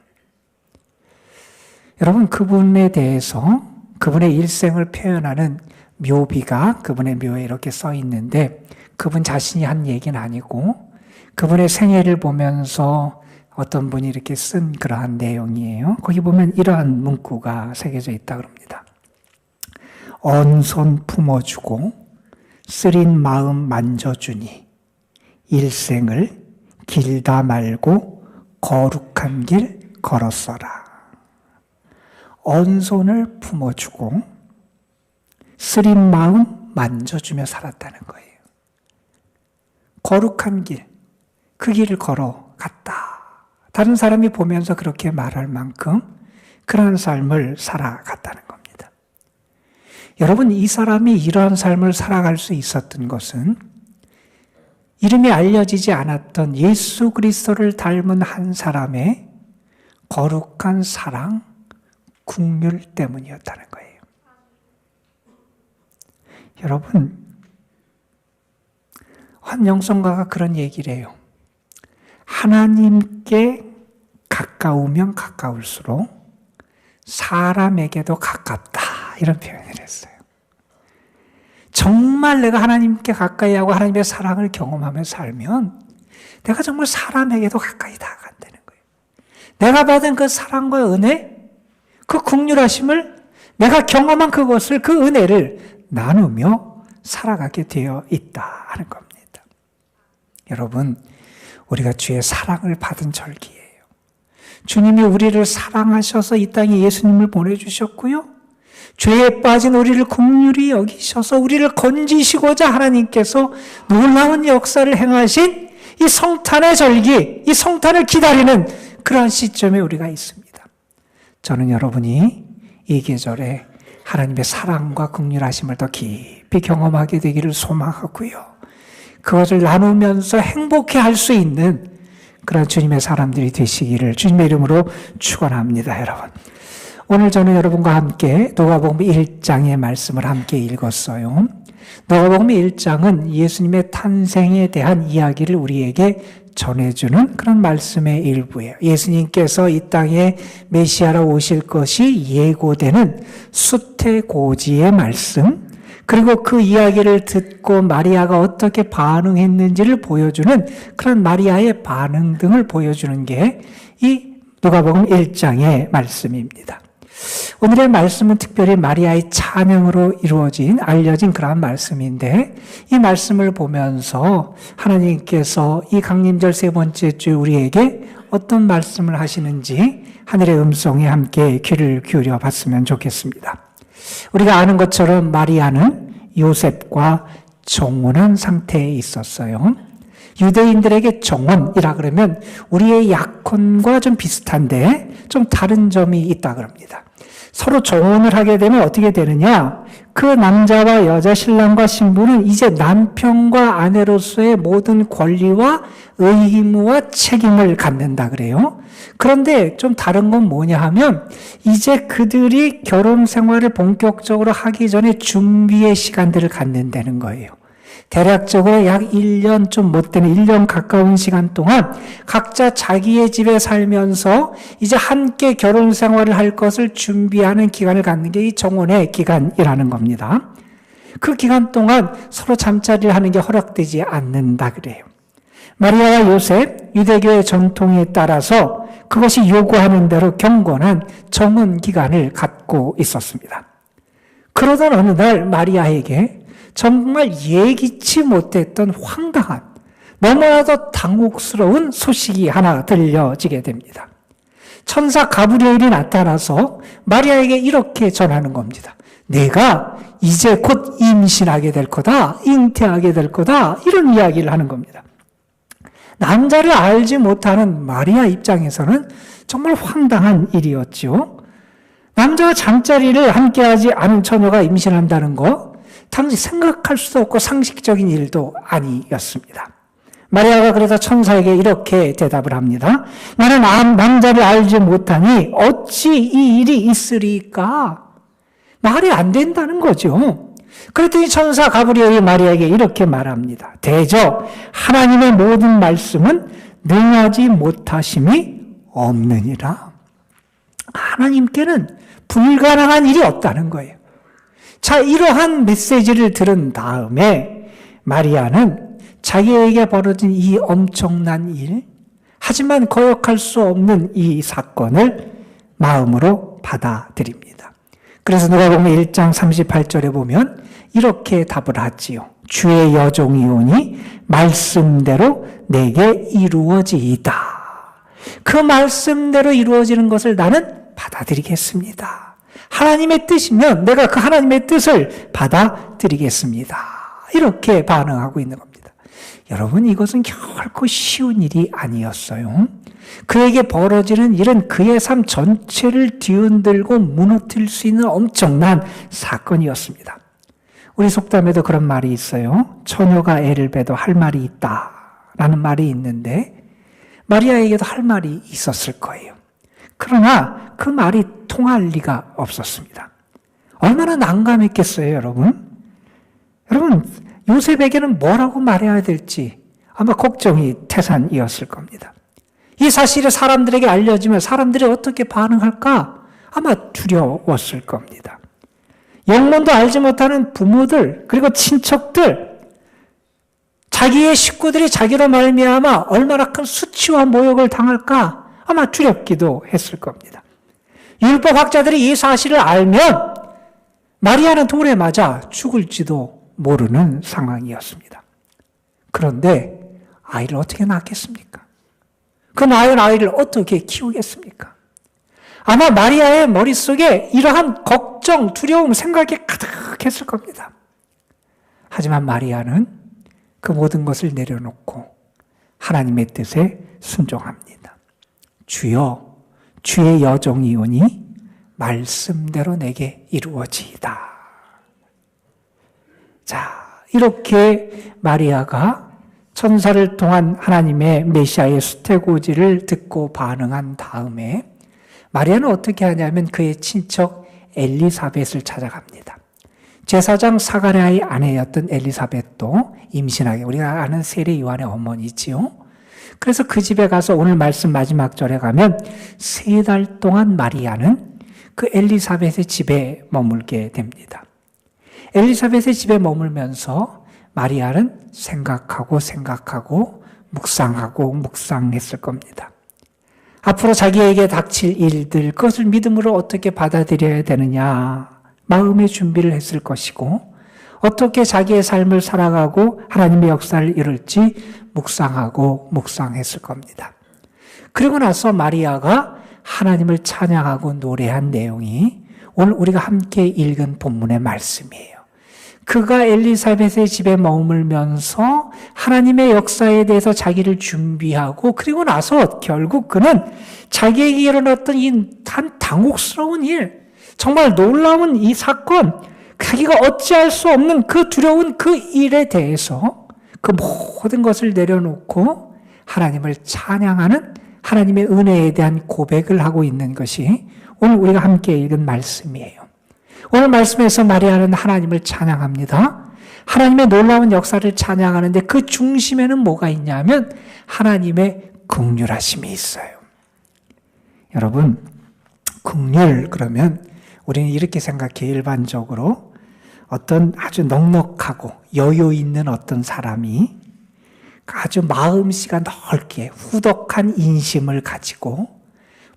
여러분, 그분에 대해서 그분의 일생을 표현하는 묘비가 그분의 묘에 이렇게 써 있는데 그분 자신이 한 얘기는 아니고 그분의 생애를 보면서 어떤 분이 이렇게 쓴 그러한 내용이에요. 거기 보면 이러한 문구가 새겨져 있다 그럽니다. 언손 품어주고 쓰린 마음 만져주니 일생을 길다 말고 거룩한 길 걸었어라. 언손을 품어주고 쓰린 마음 만져주며 살았다는 거예요. 거룩한 길, 그 길을 걸어갔다. 다른 사람이 보면서 그렇게 말할 만큼 그러한 삶을 살아갔다는 겁니다. 여러분, 이 사람이 이러한 삶을 살아갈 수 있었던 것은 이름이 알려지지 않았던 예수 그리스도를 닮은 한 사람의 거룩한 사랑, 긍휼 때문이었다는 거예요. 여러분, 한 영성가가 그런 얘기를 해요. 하나님께 가까우면 가까울수록 사람에게도 가깝다. 이런 표현을 했어요. 정말 내가 하나님께 가까이 하고 하나님의 사랑을 경험하며 살면 내가 정말 사람에게도 가까이 다가간다는 거예요. 내가 받은 그 사랑과 은혜, 그 긍휼하심을 내가 경험한 그것을, 그 은혜를 나누며 살아가게 되어 있다 하는 겁니다. 여러분, 우리가 주의 사랑을 받은 절기예요. 주님이 우리를 사랑하셔서 이 땅에 예수님을 보내주셨고요. 죄에 빠진 우리를 긍휼히 여기셔서 우리를 건지시고자 하나님께서 놀라운 역사를 행하신 이 성탄의 절기, 이 성탄을 기다리는 그러한 시점에 우리가 있습니다. 저는 여러분이 이 계절에 하나님의 사랑과 긍휼하심을 더 깊이 경험하게 되기를 소망하고요. 그것을 나누면서 행복해 할 수 있는 그런 주님의 사람들이 되시기를 주님의 이름으로 축원합니다, 여러분. 오늘 저는 여러분과 함께 누가복음 1장의 말씀을 함께 읽었어요. 누가복음 1장은 예수님의 탄생에 대한 이야기를 우리에게 전해주는 그런 말씀의 일부예요. 예수님께서 이 땅에 메시아로 오실 것이 예고되는 수태고지의 말씀, 그리고 그 이야기를 듣고 마리아가 어떻게 반응했는지를 보여주는 그런 마리아의 반응 등을 보여주는 게 이 누가복음 1장의 말씀입니다. 오늘의 말씀은 특별히 마리아의 찬양으로 이루어진 알려진 그런 말씀인데, 이 말씀을 보면서 하나님께서 이 강림절 세 번째 주에 우리에게 어떤 말씀을 하시는지 하늘의 음성에 함께 귀를 기울여 봤으면 좋겠습니다. 우리가 아는 것처럼 마리아는 요셉과 정혼한 상태에 있었어요. 유대인들에게 정혼이라 그러면 우리의 약혼과 좀 비슷한데 좀 다른 점이 있다 그럽니다. 서로 정혼을 하게 되면 어떻게 되느냐? 그 남자와 여자 신랑과 신부는 이제 남편과 아내로서의 모든 권리와 의무와 책임을 갖는다 그래요. 그런데 좀 다른 건 뭐냐 하면 이제 그들이 결혼 생활을 본격적으로 하기 전에 준비의 시간들을 갖는다는 거예요. 대략적으로 약 1년 좀 못 되는 1년 가까운 시간 동안 각자 자기의 집에 살면서 이제 함께 결혼 생활을 할 것을 준비하는 기간을 갖는 게 이 정혼의 기간이라는 겁니다. 그 기간 동안 서로 잠자리를 하는 게 허락되지 않는다 그래요. 마리아와 요셉, 유대교의 전통에 따라서 그것이 요구하는 대로 경건한 정혼 기간을 갖고 있었습니다. 그러던 어느 날 마리아에게 정말 예기치 못했던 황당한, 너무나도 당혹스러운 소식이 하나 들려지게 됩니다. 천사 가브리엘이 나타나서 마리아에게 이렇게 전하는 겁니다. 내가 이제 곧 임신하게 될 거다, 잉태하게 될 거다, 이런 이야기를 하는 겁니다. 남자를 알지 못하는 마리아 입장에서는 정말 황당한 일이었죠. 남자와 잠자리를 함께하지 않은 처녀가 임신한다는 거, 당시 생각할 수도 없고 상식적인 일도 아니었습니다. 마리아가 그래서 천사에게 이렇게 대답을 합니다. 나는 남자를 알지 못하니 어찌 이 일이 있으리까? 말이 안 된다는 거죠. 그랬더니 천사 가브리엘이 마리아에게 이렇게 말합니다. 대저 하나님의 모든 말씀은 능하지 못하심이 없느니라. 하나님께는 불가능한 일이 없다는 거예요. 자, 이러한 메시지를 들은 다음에 마리아는 자기에게 벌어진 이 엄청난 일, 하지만 거역할 수 없는 이 사건을 마음으로 받아들입니다. 그래서 누가복음 1장 38절에 보면 이렇게 답을 하지요. 주의 여종이오니 말씀대로 내게 이루어지이다. 그 말씀대로 이루어지는 것을 나는 받아들이겠습니다. 하나님의 뜻이면 내가 그 하나님의 뜻을 받아들이겠습니다. 이렇게 반응하고 있는 겁니다. 여러분, 이것은 결코 쉬운 일이 아니었어요. 그에게 벌어지는 일은 그의 삶 전체를 뒤흔들고 무너뜨릴 수 있는 엄청난 사건이었습니다. 우리 속담에도 그런 말이 있어요. 처녀가 애를 빼도 할 말이 있다 라는 말이 있는데 마리아에게도 할 말이 있었을 거예요. 그러나 그 말이 통할 리가 없었습니다. 얼마나 난감했겠어요, 여러분? 여러분, 요셉에게는 뭐라고 말해야 될지 아마 걱정이 태산이었을 겁니다. 이 사실이 사람들에게 알려지면 사람들이 어떻게 반응할까? 아마 두려웠을 겁니다. 영문도 알지 못하는 부모들, 그리고 친척들, 자기의 식구들이 자기로 말미암아 얼마나 큰 수치와 모욕을 당할까? 아마 두렵기도 했을 겁니다. 율법학자들이 이 사실을 알면 마리아는 돌에 맞아 죽을지도 모르는 상황이었습니다. 그런데 아이를 어떻게 낳겠습니까? 그 낳은 아이를 어떻게 키우겠습니까? 아마 마리아의 머릿속에 이러한 걱정, 두려움, 생각이 가득했을 겁니다. 하지만 마리아는 그 모든 것을 내려놓고 하나님의 뜻에 순종합니다. 주여, 주의 여종이오니 말씀대로 내게 이루어지이다. 자, 이렇게 마리아가 천사를 통한 하나님의 메시아의 수태고지를 듣고 반응한 다음에 마리아는 어떻게 하냐면 그의 친척 엘리사벳을 찾아갑니다. 제사장 사가랴의 아내였던 엘리사벳도 임신하게, 우리가 아는 세례 요한의 어머니지요. 그래서 그 집에 가서 오늘 말씀 마지막 절에 가면 3달 동안 마리아는 그 엘리사벳의 집에 머물게 됩니다. 엘리사벳의 집에 머물면서 마리아는 생각하고 묵상했을 겁니다. 앞으로 자기에게 닥칠 일들, 그것을 믿음으로 어떻게 받아들여야 되느냐, 마음의 준비를 했을 것이고, 어떻게 자기의 삶을 살아가고 하나님의 역사를 이룰지 묵상했을 겁니다. 그리고 나서 마리아가 하나님을 찬양하고 노래한 내용이 오늘 우리가 함께 읽은 본문의 말씀이에요. 그가 엘리사벳의 집에 머물면서 하나님의 역사에 대해서 자기를 준비하고, 그리고 나서 결국 그는 자기에게 일어났던 이 한 당혹스러운 일, 정말 놀라운 이 사건, 자기가 어찌할 수 없는 그 두려운 그 일에 대해서 그 모든 것을 내려놓고 하나님을 찬양하는 하나님의 은혜에 대한 고백을 하고 있는 것이 오늘 우리가 함께 읽은 말씀이에요. 오늘 말씀에서 마리아는 하나님을 찬양합니다. 하나님의 놀라운 역사를 찬양하는데 그 중심에는 뭐가 있냐면 하나님의 긍휼하심이 있어요. 여러분, 긍휼 그러면 우리는 이렇게 생각해요. 일반적으로 어떤 아주 넉넉하고 여유 있는 어떤 사람이 아주 마음씨가 넓게 후덕한 인심을 가지고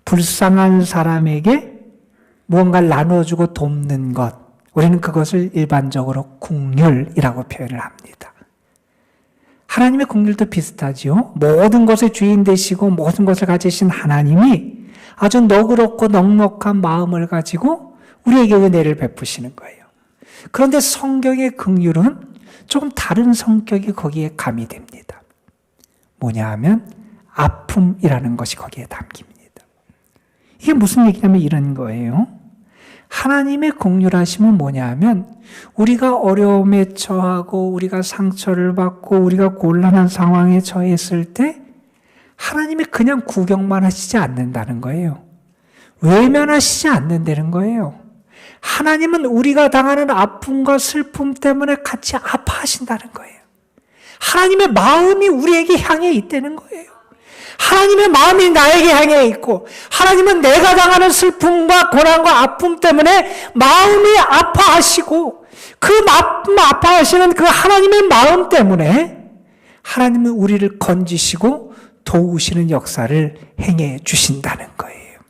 불쌍한 사람에게 무언가를 나눠주고 돕는 것, 우리는 그것을 일반적으로 긍휼이라고 표현을 합니다. 하나님의 긍휼도 비슷하지요. 모든 것의 주인 되시고 모든 것을 가지신 하나님이 아주 너그럽고 넉넉한 마음을 가지고 우리에게 은혜를 베푸시는 거예요. 그런데 성경의 긍휼은 조금 다른 성격이 거기에 가미됩니다. 뭐냐 하면 아픔이라는 것이 거기에 담깁니다. 이게 무슨 얘기냐면 이런 거예요. 하나님의 긍휼하심은 뭐냐 하면 우리가 어려움에 처하고 우리가 상처를 받고 우리가 곤란한 상황에 처했을 때 하나님이 그냥 구경만 하시지 않는다는 거예요. 외면하시지 않는다는 거예요. 하나님은 우리가 당하는 아픔과 슬픔 때문에 같이 아파하신다는 거예요. 하나님의 마음이 우리에게 향해 있다는 거예요. 하나님의 마음이 나에게 향해 있고 하나님은 내가 당하는 슬픔과 고난과 아픔 때문에 마음이 아파하시고 그 마음 아파하시는 그 하나님의 마음 때문에 하나님은 우리를 건지시고 도우시는 역사를 행해 주신다는 거예요.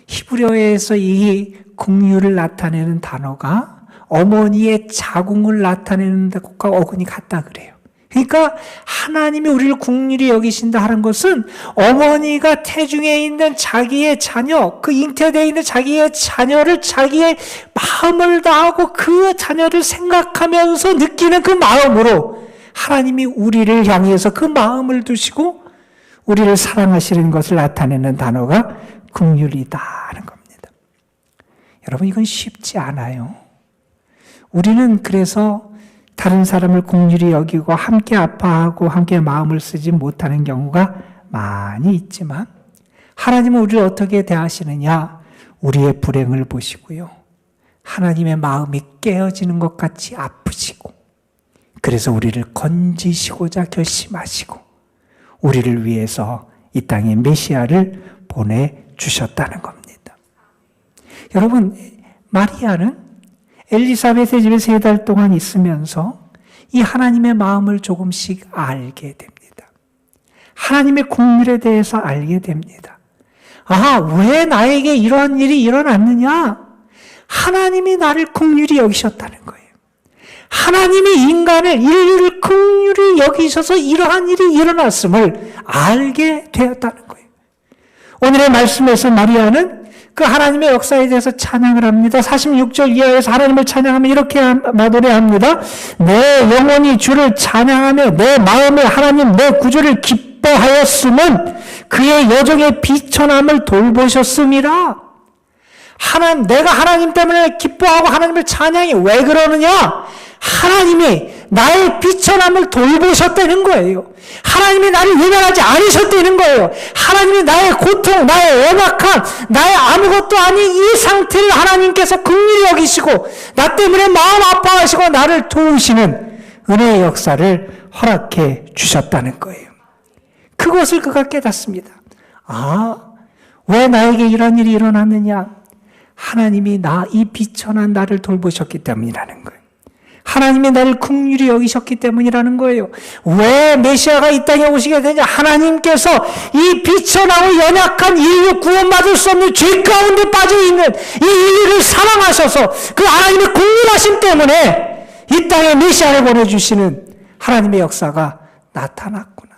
히브리어에서 이 긍휼을 나타내는 단어가 어머니의 자궁을 나타내는 것과 어근이 같다 그래요. 그러니까 하나님이 우리를 긍휼히 여기신다 하는 것은 어머니가 태중에 있는 자기의 자녀, 그 잉태되어 있는 자기의 자녀를 자기의 마음을 다하고 그 자녀를 생각하면서 느끼는 그 마음으로 하나님이 우리를 향해서 그 마음을 두시고 우리를 사랑하시는 것을 나타내는 단어가 긍휼이다 하는 겁니다. 여러분, 이건 쉽지 않아요. 우리는 그래서 다른 사람을 긍휼히 여기고 함께 아파하고 함께 마음을 쓰지 못하는 경우가 많이 있지만 하나님은 우리를 어떻게 대하시느냐? 우리의 불행을 보시고요. 하나님의 마음이 깨어지는 것 같이 아프시고 그래서 우리를 건지시고자 결심하시고 우리를 위해서 이 땅에 메시아를 보내주셨다는 겁니다. 여러분, 마리아는 엘리사벳의 집에 3달 동안 있으면서 이 하나님의 마음을 조금씩 알게 됩니다. 하나님의 긍휼에 대해서 알게 됩니다. 아, 왜 나에게 이러한 일이 일어났느냐? 하나님이 나를 긍휼히 여기셨다는 거예요. 하나님이 인류를 긍휼히 여기셔서 이러한 일이 일어났음을 알게 되었다는 거예요. 오늘의 말씀에서 마리아는 그 하나님의 역사에 대해서 찬양을 합니다. 46절 이하에서 하나님을 찬양하면 이렇게 노래합니다. 내 영혼이 주를 찬양하며 내 마음에 하나님 내 구주를 기뻐하였음은 그의 여정의 비천함을 돌보셨음이라. 내가 하나님 때문에 기뻐하고 하나님을 찬양해. 왜 그러느냐? 하나님이 나의 비천함을 돌보셨다는 거예요. 하나님이 나를 외면하지 않으셨다는 거예요. 하나님이 나의 고통, 나의 연약함, 나의 아무것도 아닌 이 상태를 하나님께서 긍휼히 여기시고 나 때문에 마음 아파하시고 나를 도우시는 은혜의 역사를 허락해 주셨다는 거예요. 그것을 그가 깨닫습니다. 왜 나에게 이런 일이 일어났느냐? 하나님이 이 비천한 나를 돌보셨기 때문이라는 거예요. 하나님이 나를 긍휼히 여기셨기 때문이라는 거예요. 왜 메시아가 이 땅에 오시게 되냐? 하나님께서 이 비천하고 연약한 인류, 구원받을 수 없는 죄 가운데 빠져있는 이 인류를 사랑하셔서 그 하나님의 긍휼하심 때문에 이 땅에 메시아를 보내주시는 하나님의 역사가 나타났구나.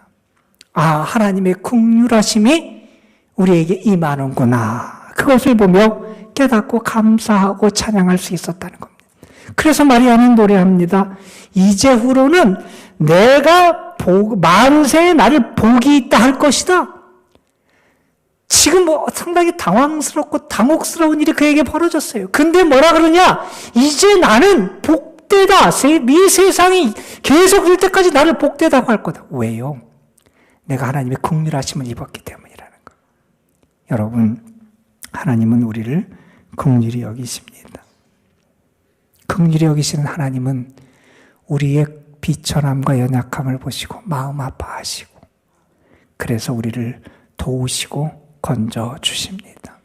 하나님의 긍휼하심이 우리에게 임하는구나. 그것을 보며 깨닫고 감사하고 찬양할 수 있었다는 겁니다. 그래서 마리아는 노래합니다. 이제후로는 내가 만세에 나를 복이 있다 할 것이다. 지금 상당히 당황스럽고 당혹스러운 일이 그에게 벌어졌어요. 근데 뭐라 그러냐? 이제 나는 복되다. 이 세상이 계속 일 때까지 나를 복되다고 할 거다. 왜요? 내가 하나님의 긍휼하심을 입었기 때문이라는 거. 여러분, 하나님은 우리를 긍휼히 여기십니다. 긍휼히 여기시는 하나님은 우리의 비천함과 연약함을 보시고 마음 아파하시고 그래서 우리를 도우시고 건져 주십니다.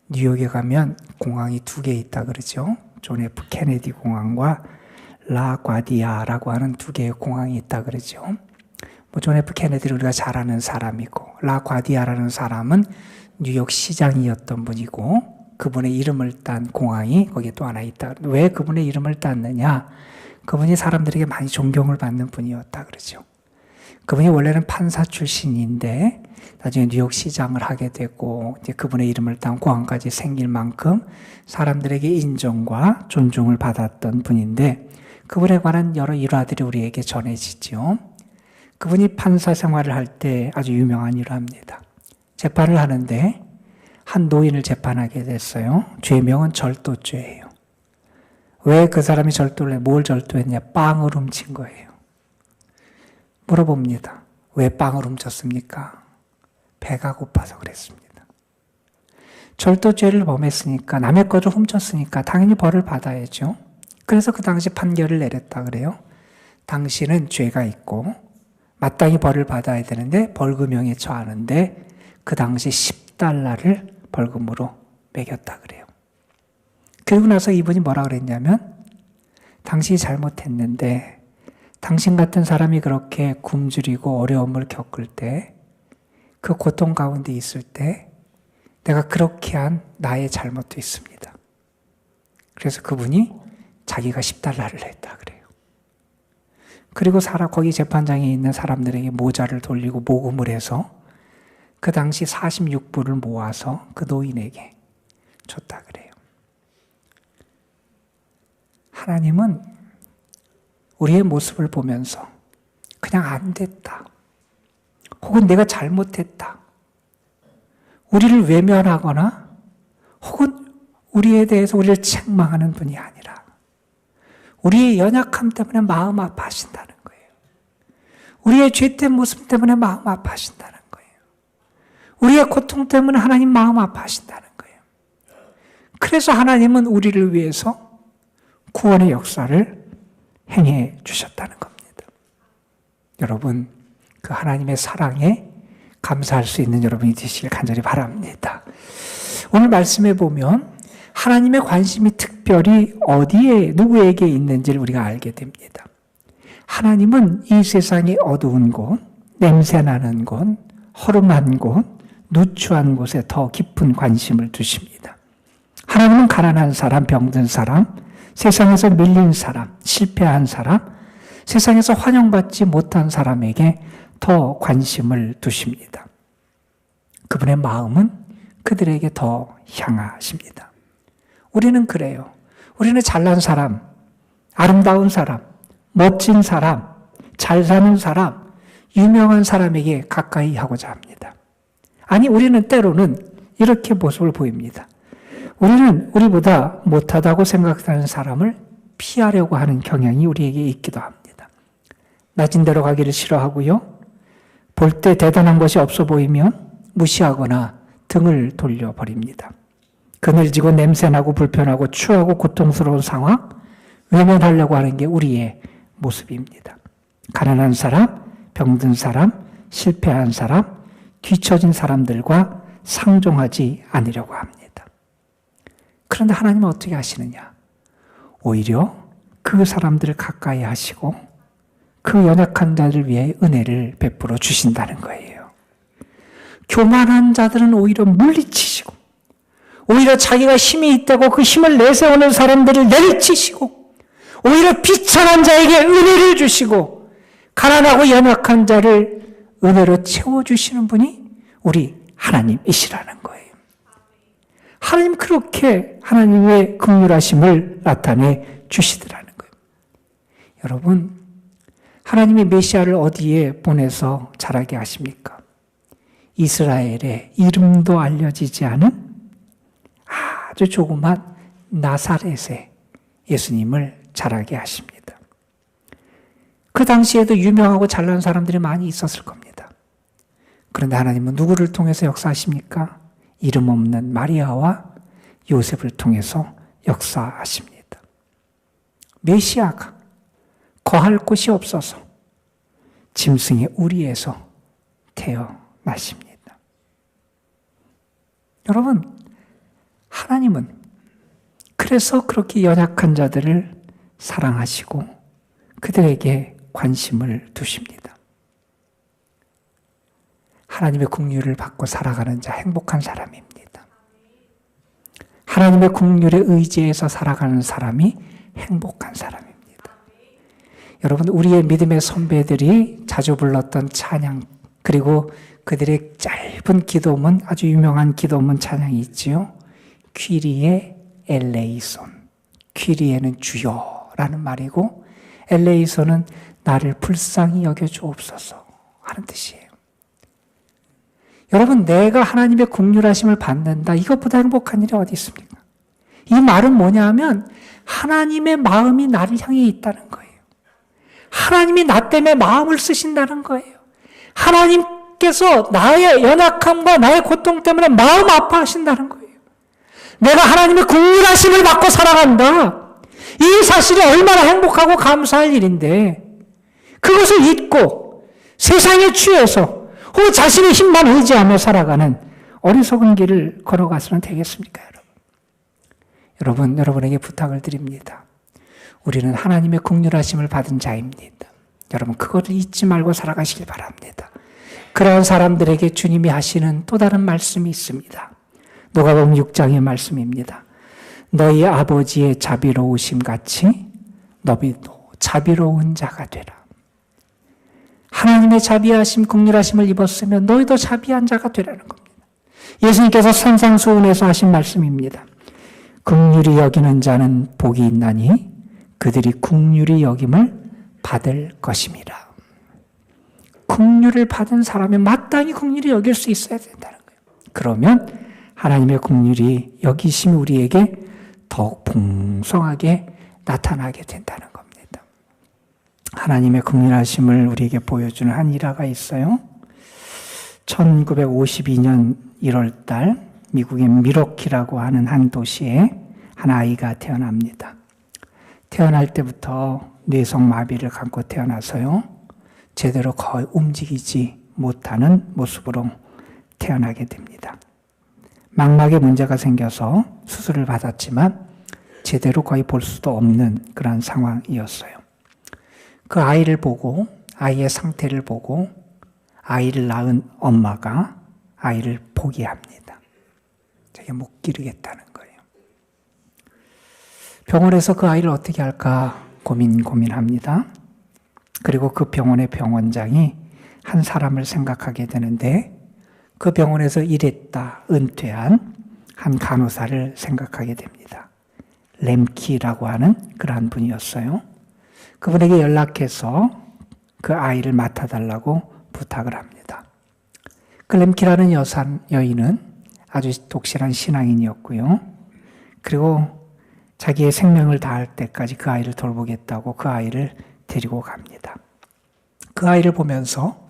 뉴욕에 가면 공항이 2개 있다 그러죠. 존 F 케네디 공항과 라과디아라고 하는 2개의 공항이 있다 그러죠. 존 F 케네디를 우리가 잘 아는 사람이고 라과디아라는 사람은 뉴욕 시장이었던 분이고 그분의 이름을 딴 공항이 거기에 또 하나 있다. 왜 그분의 이름을 땄느냐? 그분이 사람들에게 많이 존경을 받는 분이었다 그러죠. 그분이 원래는 판사 출신인데 나중에 뉴욕 시장을 하게 되고 이제 그분의 이름을 딴 공항까지 생길 만큼 사람들에게 인정과 존중을 받았던 분인데 그분에 관한 여러 일화들이 우리에게 전해지죠. 그분이 판사 생활을 할 때 아주 유명한 일화입니다. 재판을 하는데 한 노인을 재판하게 됐어요. 죄명은 절도죄예요. 왜 그 사람이 절도를 해? 뭘 절도했냐? 빵을 훔친 거예요. 물어봅니다. 왜 빵을 훔쳤습니까? 배가 고파서 그랬습니다. 절도죄를 범했으니까 남의 것을 훔쳤으니까 당연히 벌을 받아야죠. 그래서 그 당시 판결을 내렸다 그래요. 당신은 죄가 있고 마땅히 벌을 받아야 되는데 벌금형에 처하는데 그 당시 $10를 벌금으로 매겼다 그래요. 그리고 나서 이분이 뭐라 그랬냐면 당신이 잘못했는데 당신 같은 사람이 그렇게 굶주리고 어려움을 겪을 때 그 고통 가운데 있을 때 내가 그렇게 한 나의 잘못도 있습니다. 그래서 그분이 자기가 $10를 냈다 그래요. 그리고 거기 재판장에 있는 사람들에게 모자를 돌리고 모금을 해서 그 당시 46불을 모아서 그 노인에게 줬다 그래요. 하나님은 우리의 모습을 보면서 그냥 안 됐다. 혹은 내가 잘못했다. 우리를 외면하거나 혹은 우리에 대해서 우리를 책망하는 분이 아니라 우리의 연약함 때문에 마음 아파하신다는 거예요. 우리의 죄된 모습 때문에 마음 아파하신다는 거예요. 우리의 고통 때문에 하나님 마음 아파하신다는 거예요. 그래서 하나님은 우리를 위해서 구원의 역사를 행해 주셨다는 겁니다. 여러분, 그 하나님의 사랑에 감사할 수 있는 여러분이 되시길 간절히 바랍니다. 오늘 말씀에 보면 하나님의 관심이 특별히 어디에 누구에게 있는지를 우리가 알게 됩니다. 하나님은 이 세상이 어두운 곳, 냄새나는 곳, 허름한 곳, 누추한 곳에 더 깊은 관심을 두십니다. 하나님은 가난한 사람, 병든 사람, 세상에서 밀린 사람, 실패한 사람, 세상에서 환영받지 못한 사람에게 더 관심을 두십니다. 그분의 마음은 그들에게 더 향하십니다. 우리는 그래요. 우리는 잘난 사람, 아름다운 사람, 멋진 사람, 잘 사는 사람, 유명한 사람에게 가까이 하고자 합니다. 아니, 우리는 때로는 이렇게 모습을 보입니다. 우리는 우리보다 못하다고 생각하는 사람을 피하려고 하는 경향이 우리에게 있기도 합니다. 낮은 데로 가기를 싫어하고요. 볼 때 대단한 것이 없어 보이면 무시하거나 등을 돌려버립니다. 그늘지고 냄새나고 불편하고 추하고 고통스러운 상황, 외면하려고 하는 게 우리의 모습입니다. 가난한 사람, 병든 사람, 실패한 사람, 뒤처진 사람들과 상종하지 않으려고 합니다. 그런데 하나님은 어떻게 하시느냐? 오히려 그 사람들을 가까이 하시고 그 연약한 자를 위해 은혜를 베풀어 주신다는 거예요. 교만한 자들은 오히려 물리치시고, 오히려 자기가 힘이 있다고 그 힘을 내세우는 사람들을 내리치시고, 오히려 비천한 자에게 은혜를 주시고, 가난하고 연약한 자를 은혜로 채워주시는 분이 우리 하나님이시라는 거예요. 하나님 그렇게 하나님의 긍휼하심을 나타내 주시더라는 거예요. 여러분, 하나님이 메시아를 어디에 보내서 자라게 하십니까? 이스라엘의 이름도 알려지지 않은 아주 조그만 나사렛에 예수님을 자라게 하십니다. 그 당시에도 유명하고 잘난 사람들이 많이 있었을 겁니다. 그런데 하나님은 누구를 통해서 역사하십니까? 이름 없는 마리아와 요셉을 통해서 역사하십니다. 메시아가 거할 곳이 없어서 짐승의 우리에서 태어나십니다. 여러분, 하나님은 그래서 그렇게 연약한 자들을 사랑하시고 그들에게 관심을 두십니다. 하나님의 긍휼을 받고 살아가는 자 행복한 사람입니다. 하나님의 긍휼에 의지해서 살아가는 사람이 행복한 사람입니다. 여러분, 우리의 믿음의 선배들이 자주 불렀던 찬양, 그리고 그들의 짧은 기도문, 아주 유명한 기도문 찬양이 있지요. 퀴리에 엘레이손. 퀴리에는 주여라는 말이고, 엘레이손은 나를 불쌍히 여겨주옵소서 하는 뜻이에요. 여러분, 내가 하나님의 긍휼하심을 받는다, 이것보다 행복한 일이 어디 있습니까? 이 말은 뭐냐 하면 하나님의 마음이 나를 향해 있다는 거예요. 하나님이 나 때문에 마음을 쓰신다는 거예요. 하나님께서 나의 연약함과 나의 고통 때문에 마음 아파하신다는 거예요. 내가 하나님의 긍휼하심을 받고 살아간다. 이 사실이 얼마나 행복하고 감사할 일인데, 그것을 잊고 세상에 취해서 혹은 자신의 힘만 의지하며 살아가는 어리석은 길을 걸어가서는 되겠습니까, 여러분? 여러분, 여러분에게 부탁을 드립니다. 우리는 하나님의 긍휼하심을 받은 자입니다. 여러분, 그거를 잊지 말고 살아가시길 바랍니다. 그러한 사람들에게 주님이 하시는 또 다른 말씀이 있습니다. 누가복음 6장의 말씀입니다. 너희 아버지의 자비로우심 같이 너희도 자비로운 자가 되라. 하나님의 자비하심, 긍휼하심을 입었으면 너희도 자비한 자가 되라는 겁니다. 예수님께서 산상수훈에서 하신 말씀입니다. 긍휼히 여기는 자는 복이 있나니 그들이 긍휼히 여김을 받을 것임이라. 긍휼을 받은 사람이 마땅히 긍휼히 여길 수 있어야 된다는 거예요. 그러면 하나님의 긍휼이 여기심이 우리에게 더욱 풍성하게 나타나게 된다는 겁니다. 하나님의 긍휼하심을 우리에게 보여주는 한 일화가 있어요. 1952년 1월 달 미국의 미러키라고 하는 한 도시에 한 아이가 태어납니다. 태어날 때부터 뇌성마비를 갖고 태어나서요, 제대로 거의 움직이지 못하는 모습으로 태어나게 됩니다. 망막에 문제가 생겨서 수술을 받았지만 제대로 거의 볼 수도 없는 그런 상황이었어요. 그 아이를 보고, 아이의 상태를 보고 아이를 낳은 엄마가 아이를 포기합니다. 자기가 못 기르겠다는 거예요. 병원에서 그 아이를 어떻게 할까 고민합니다. 그리고 그 병원의 병원장이 한 사람을 생각하게 되는데, 그 병원에서 일했다 은퇴한 한 간호사를 생각하게 됩니다. 램키라고 하는 그러한 분이었어요. 그분에게 연락해서 그 아이를 맡아달라고 부탁을 합니다. 그 램키라는 여인은 아주 독실한 신앙인이었고요. 그리고 자기의 생명을 다할 때까지 그 아이를 돌보겠다고 그 아이를 데리고 갑니다. 그 아이를 보면서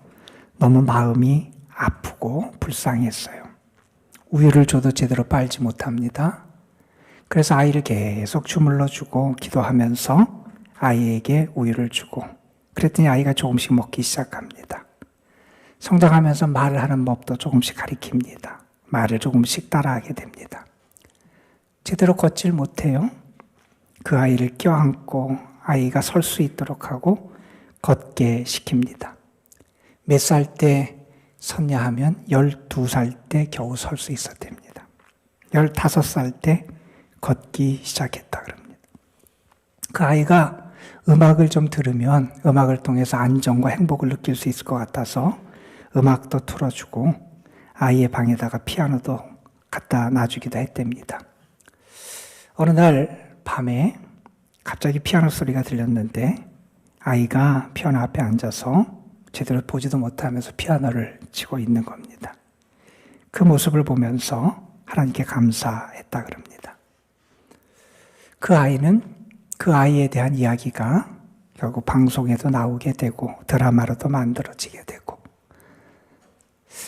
너무 마음이 아프고 불쌍했어요. 우유를 줘도 제대로 빨지 못합니다. 그래서 아이를 계속 주물러주고 기도하면서 아이에게 우유를 주고 그랬더니 아이가 조금씩 먹기 시작합니다. 성장하면서 말을 하는 법도 조금씩 가리킵니다. 말을 조금씩 따라하게 됩니다. 제대로 걷질 못해요. 그 아이를 껴안고 아이가 설 수 있도록 하고 걷게 시킵니다. 몇 살 때 섰냐 하면 12살 때 겨우 설 수 있었답니다. 15살 때 걷기 시작했다 그럽니다. 그 아이가 음악을 좀 들으면 음악을 통해서 안정과 행복을 느낄 수 있을 것 같아서 음악도 틀어주고 아이의 방에다가 피아노도 갖다 놔주기도 했답니다. 어느 날 밤에 갑자기 피아노 소리가 들렸는데 아이가 피아노 앞에 앉아서 제대로 보지도 못하면서 피아노를 치고 있는 겁니다. 그 모습을 보면서 하나님께 감사했다 그럽니다. 그 아이는 그 아이에 대한 이야기가 결국 방송에도 나오게 되고 드라마로도 만들어지게 되고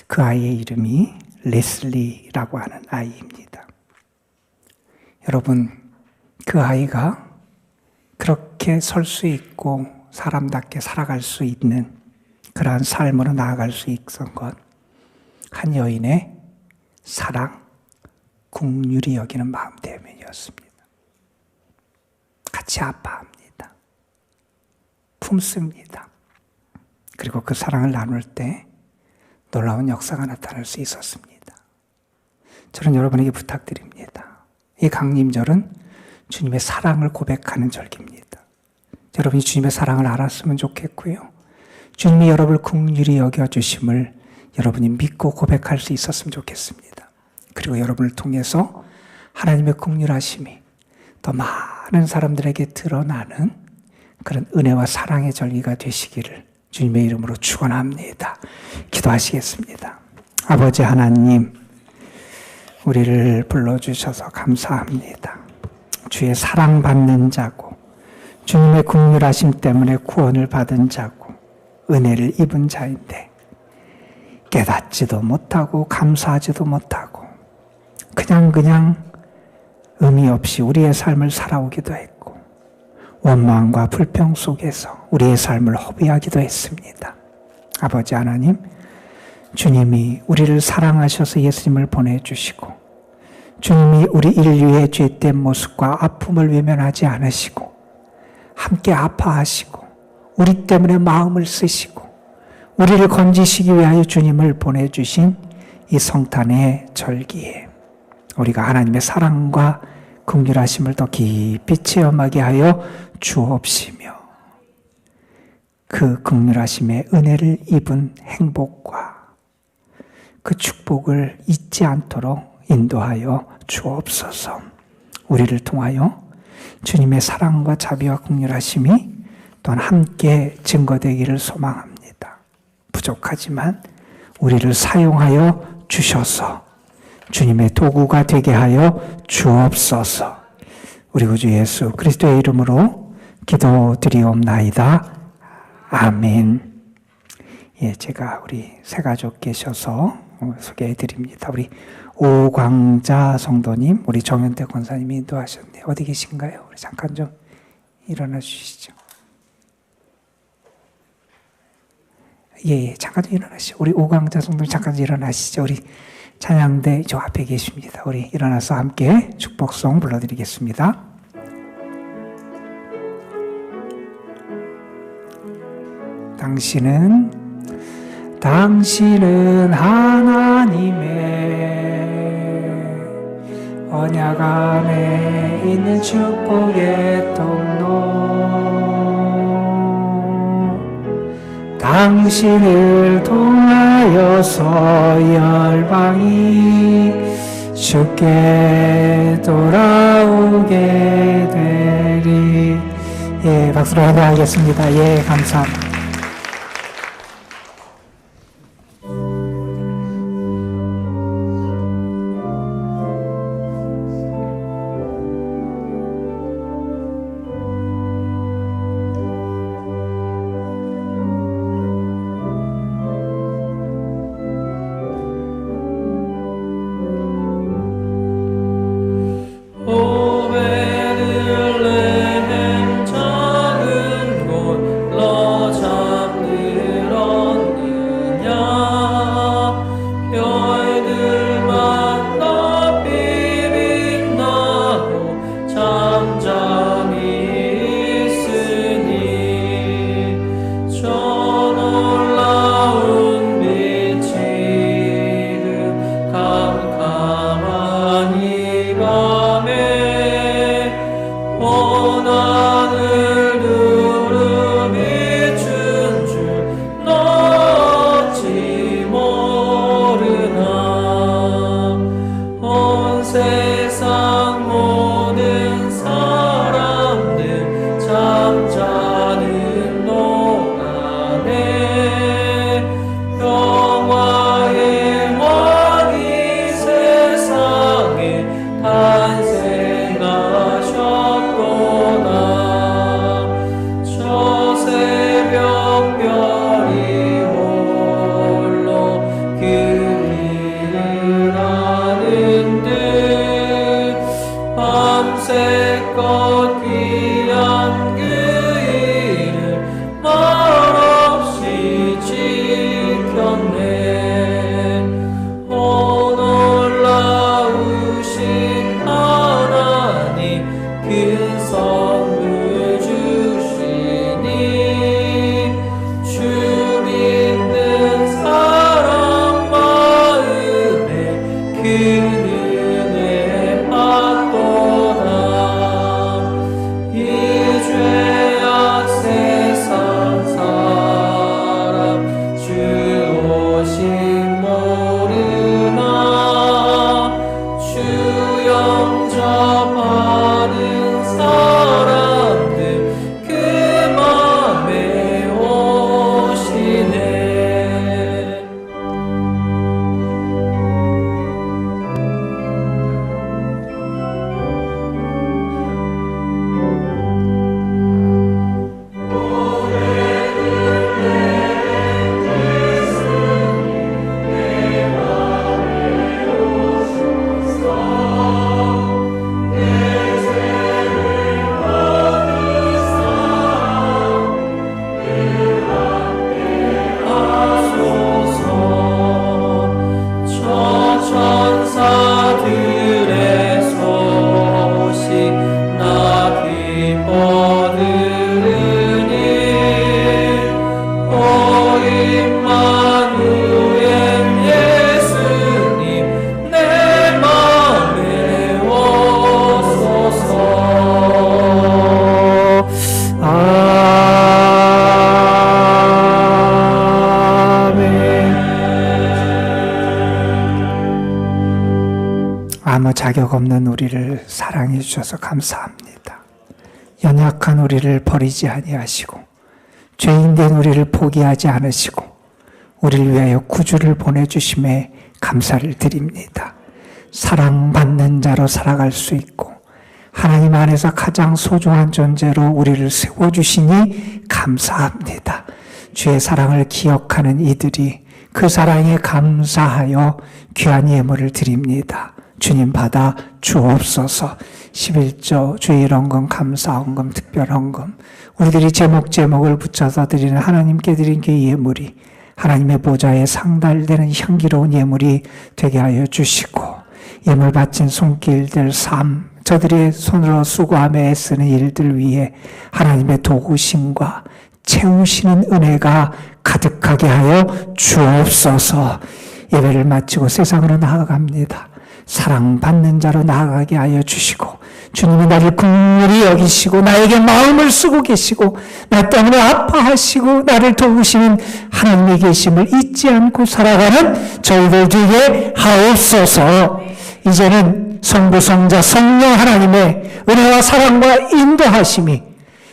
그 아이의 이름이 레슬리라고 하는 아이입니다. 여러분, 그 아이가 그렇게 설 수 있고 사람답게 살아갈 수 있는 그러한 삶으로 나아갈 수 있었던 것, 한 여인의 사랑, 긍휼히 여기는 마음 때문이었습니다. 같이 아파합니다. 품습니다. 그리고 그 사랑을 나눌 때 놀라운 역사가 나타날 수 있었습니다. 저는 여러분에게 부탁드립니다. 이 강림절은 주님의 사랑을 고백하는 절기입니다. 여러분이 주님의 사랑을 알았으면 좋겠고요. 주님이 여러분을 긍휼히 여겨주심을 여러분이 믿고 고백할 수 있었으면 좋겠습니다. 그리고 여러분을 통해서 하나님의 긍휼하심이 더 많은 사람들에게 드러나는 그런 은혜와 사랑의 절기가 되시기를 주님의 이름으로 축원합니다. 기도하시겠습니다. 아버지 하나님, 우리를 불러주셔서 감사합니다. 주의 사랑받는 자고 주님의 긍휼하심 때문에 구원을 받은 자고 은혜를 입은 자인데 깨닫지도 못하고 감사하지도 못하고 그냥 의미 없이 우리의 삶을 살아오기도 했고 원망과 불평 속에서 우리의 삶을 허비하기도 했습니다. 아버지 하나님, 주님이 우리를 사랑하셔서 예수님을 보내주시고 주님이 우리 인류의 죄된 모습과 아픔을 외면하지 않으시고 함께 아파하시고 우리 때문에 마음을 쓰시고 우리를 건지시기 위하여 주님을 보내주신 이 성탄의 절기에 우리가 하나님의 사랑과 긍휼하심을 더 깊이 체험하게 하여 주옵시며 그 긍휼하심의 은혜를 입은 행복과 그 축복을 잊지 않도록 인도하여 주옵소서. 우리를 통하여 주님의 사랑과 자비와 긍휼하심이 또한 함께 증거되기를 소망합니다. 부족하지만 우리를 사용하여 주셔서 주님의 도구가 되게 하여 주옵소서. 우리 구주 예수 그리스도의 이름으로 기도드리옵나이다. 아멘. 예, 제가 우리 세 가족 계셔서 소개해 드립니다. 우리 오광자 성도님, 우리 정현태 권사님이 인도하셨네요. 어디 계신가요? 우리 잠깐 좀 일어나 주시죠. 예, 잠깐 좀 일어나시죠. 우리 오광자 성도님 잠깐 좀 일어나시죠. 우리 찬양대 저 앞에 계십니다. 우리 일어나서 함께 축복송 불러드리겠습니다. 당신은 하나님의 언약 안에 있는 축복의 통로 당신을 통하여 인하여서 열방이 주께 돌아오게 되리. 예, 박수로 환영하겠습니다. 예, 감사합니다. 오베들레헴 작은 곳 너 잠들었느냐 별들만 높이 빛나고 잠잠히 있으니 저 놀라운 빛이 그 캄캄한 이 밤에 원한을 두루 비춘 줄 너지 모르나 온 세상 모든 사람들 잠자는 동안에 평화의 왕이 세상에 탄생하셨도다. 저 새벽 별이 홀로 그 일을 아는 듯 밤새껏 귀한 그 일을 말없이 지켰네. 오 놀라우신 하나님 큰 선물 주시니 주 믿는 사람 마음에 큰 은혜 받도다. 이 죄악 세상 사람 주 오심 모르나 주 영접하는 사람들 그 맘에 오시네. 저 천사들의 소식 나 기뻐 들으니 오 임마누엘 예수님 내 맘에 오소서. 아무 자격 없는 우리를 사랑해 주셔서 감사합니다. 연약한 우리를 버리지 아니하시고 죄인된 우리를 포기하지 않으시고 우리를 위하여 구주를 보내주심에 감사를 드립니다. 사랑받는 자로 살아갈 수 있고 하나님 안에서 가장 소중한 존재로 우리를 세워주시니 감사합니다. 주의 사랑을 기억하는 이들이 그 사랑에 감사하여 귀한 예물을 드립니다. 주님 받아 주옵소서. 11조 주일 헌금, 감사 헌금, 특별 헌금, 우리들이 제목을 붙여서 드리는 하나님께 드린 그 예물이 하나님의 보좌에 상달되는 향기로운 예물이 되게 하여 주시고, 예물 바친 손길들 삶, 저들의 손으로 수고하며 애쓰는 일들 위에 하나님의 도우심과 채우시는 은혜가 가득하게 하여 주옵소서. 예배를 마치고 세상으로 나아갑니다. 사랑받는 자로 나아가게 하여 주시고 주님이 나를 긍휼히 여기시고 나에게 마음을 쓰고 계시고 나 때문에 아파하시고 나를 도우시는 하나님의 계심을 잊지 않고 살아가는 저희들 되게 하옵소서. 이제는 성부, 성자, 성령 하나님의 은혜와 사랑과 인도하심이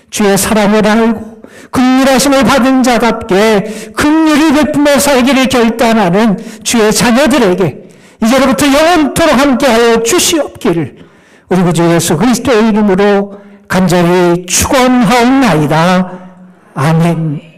주의 사랑을 알고 긍휼하심을 받은 자답게 긍휼히 베풀며 살기를 결단하는 주의 자녀들에게 이제로부터 영원토록 함께하여 주시옵기를 우리 구주 예수 그리스도의 이름으로 간절히 축원하옵나이다. 아멘.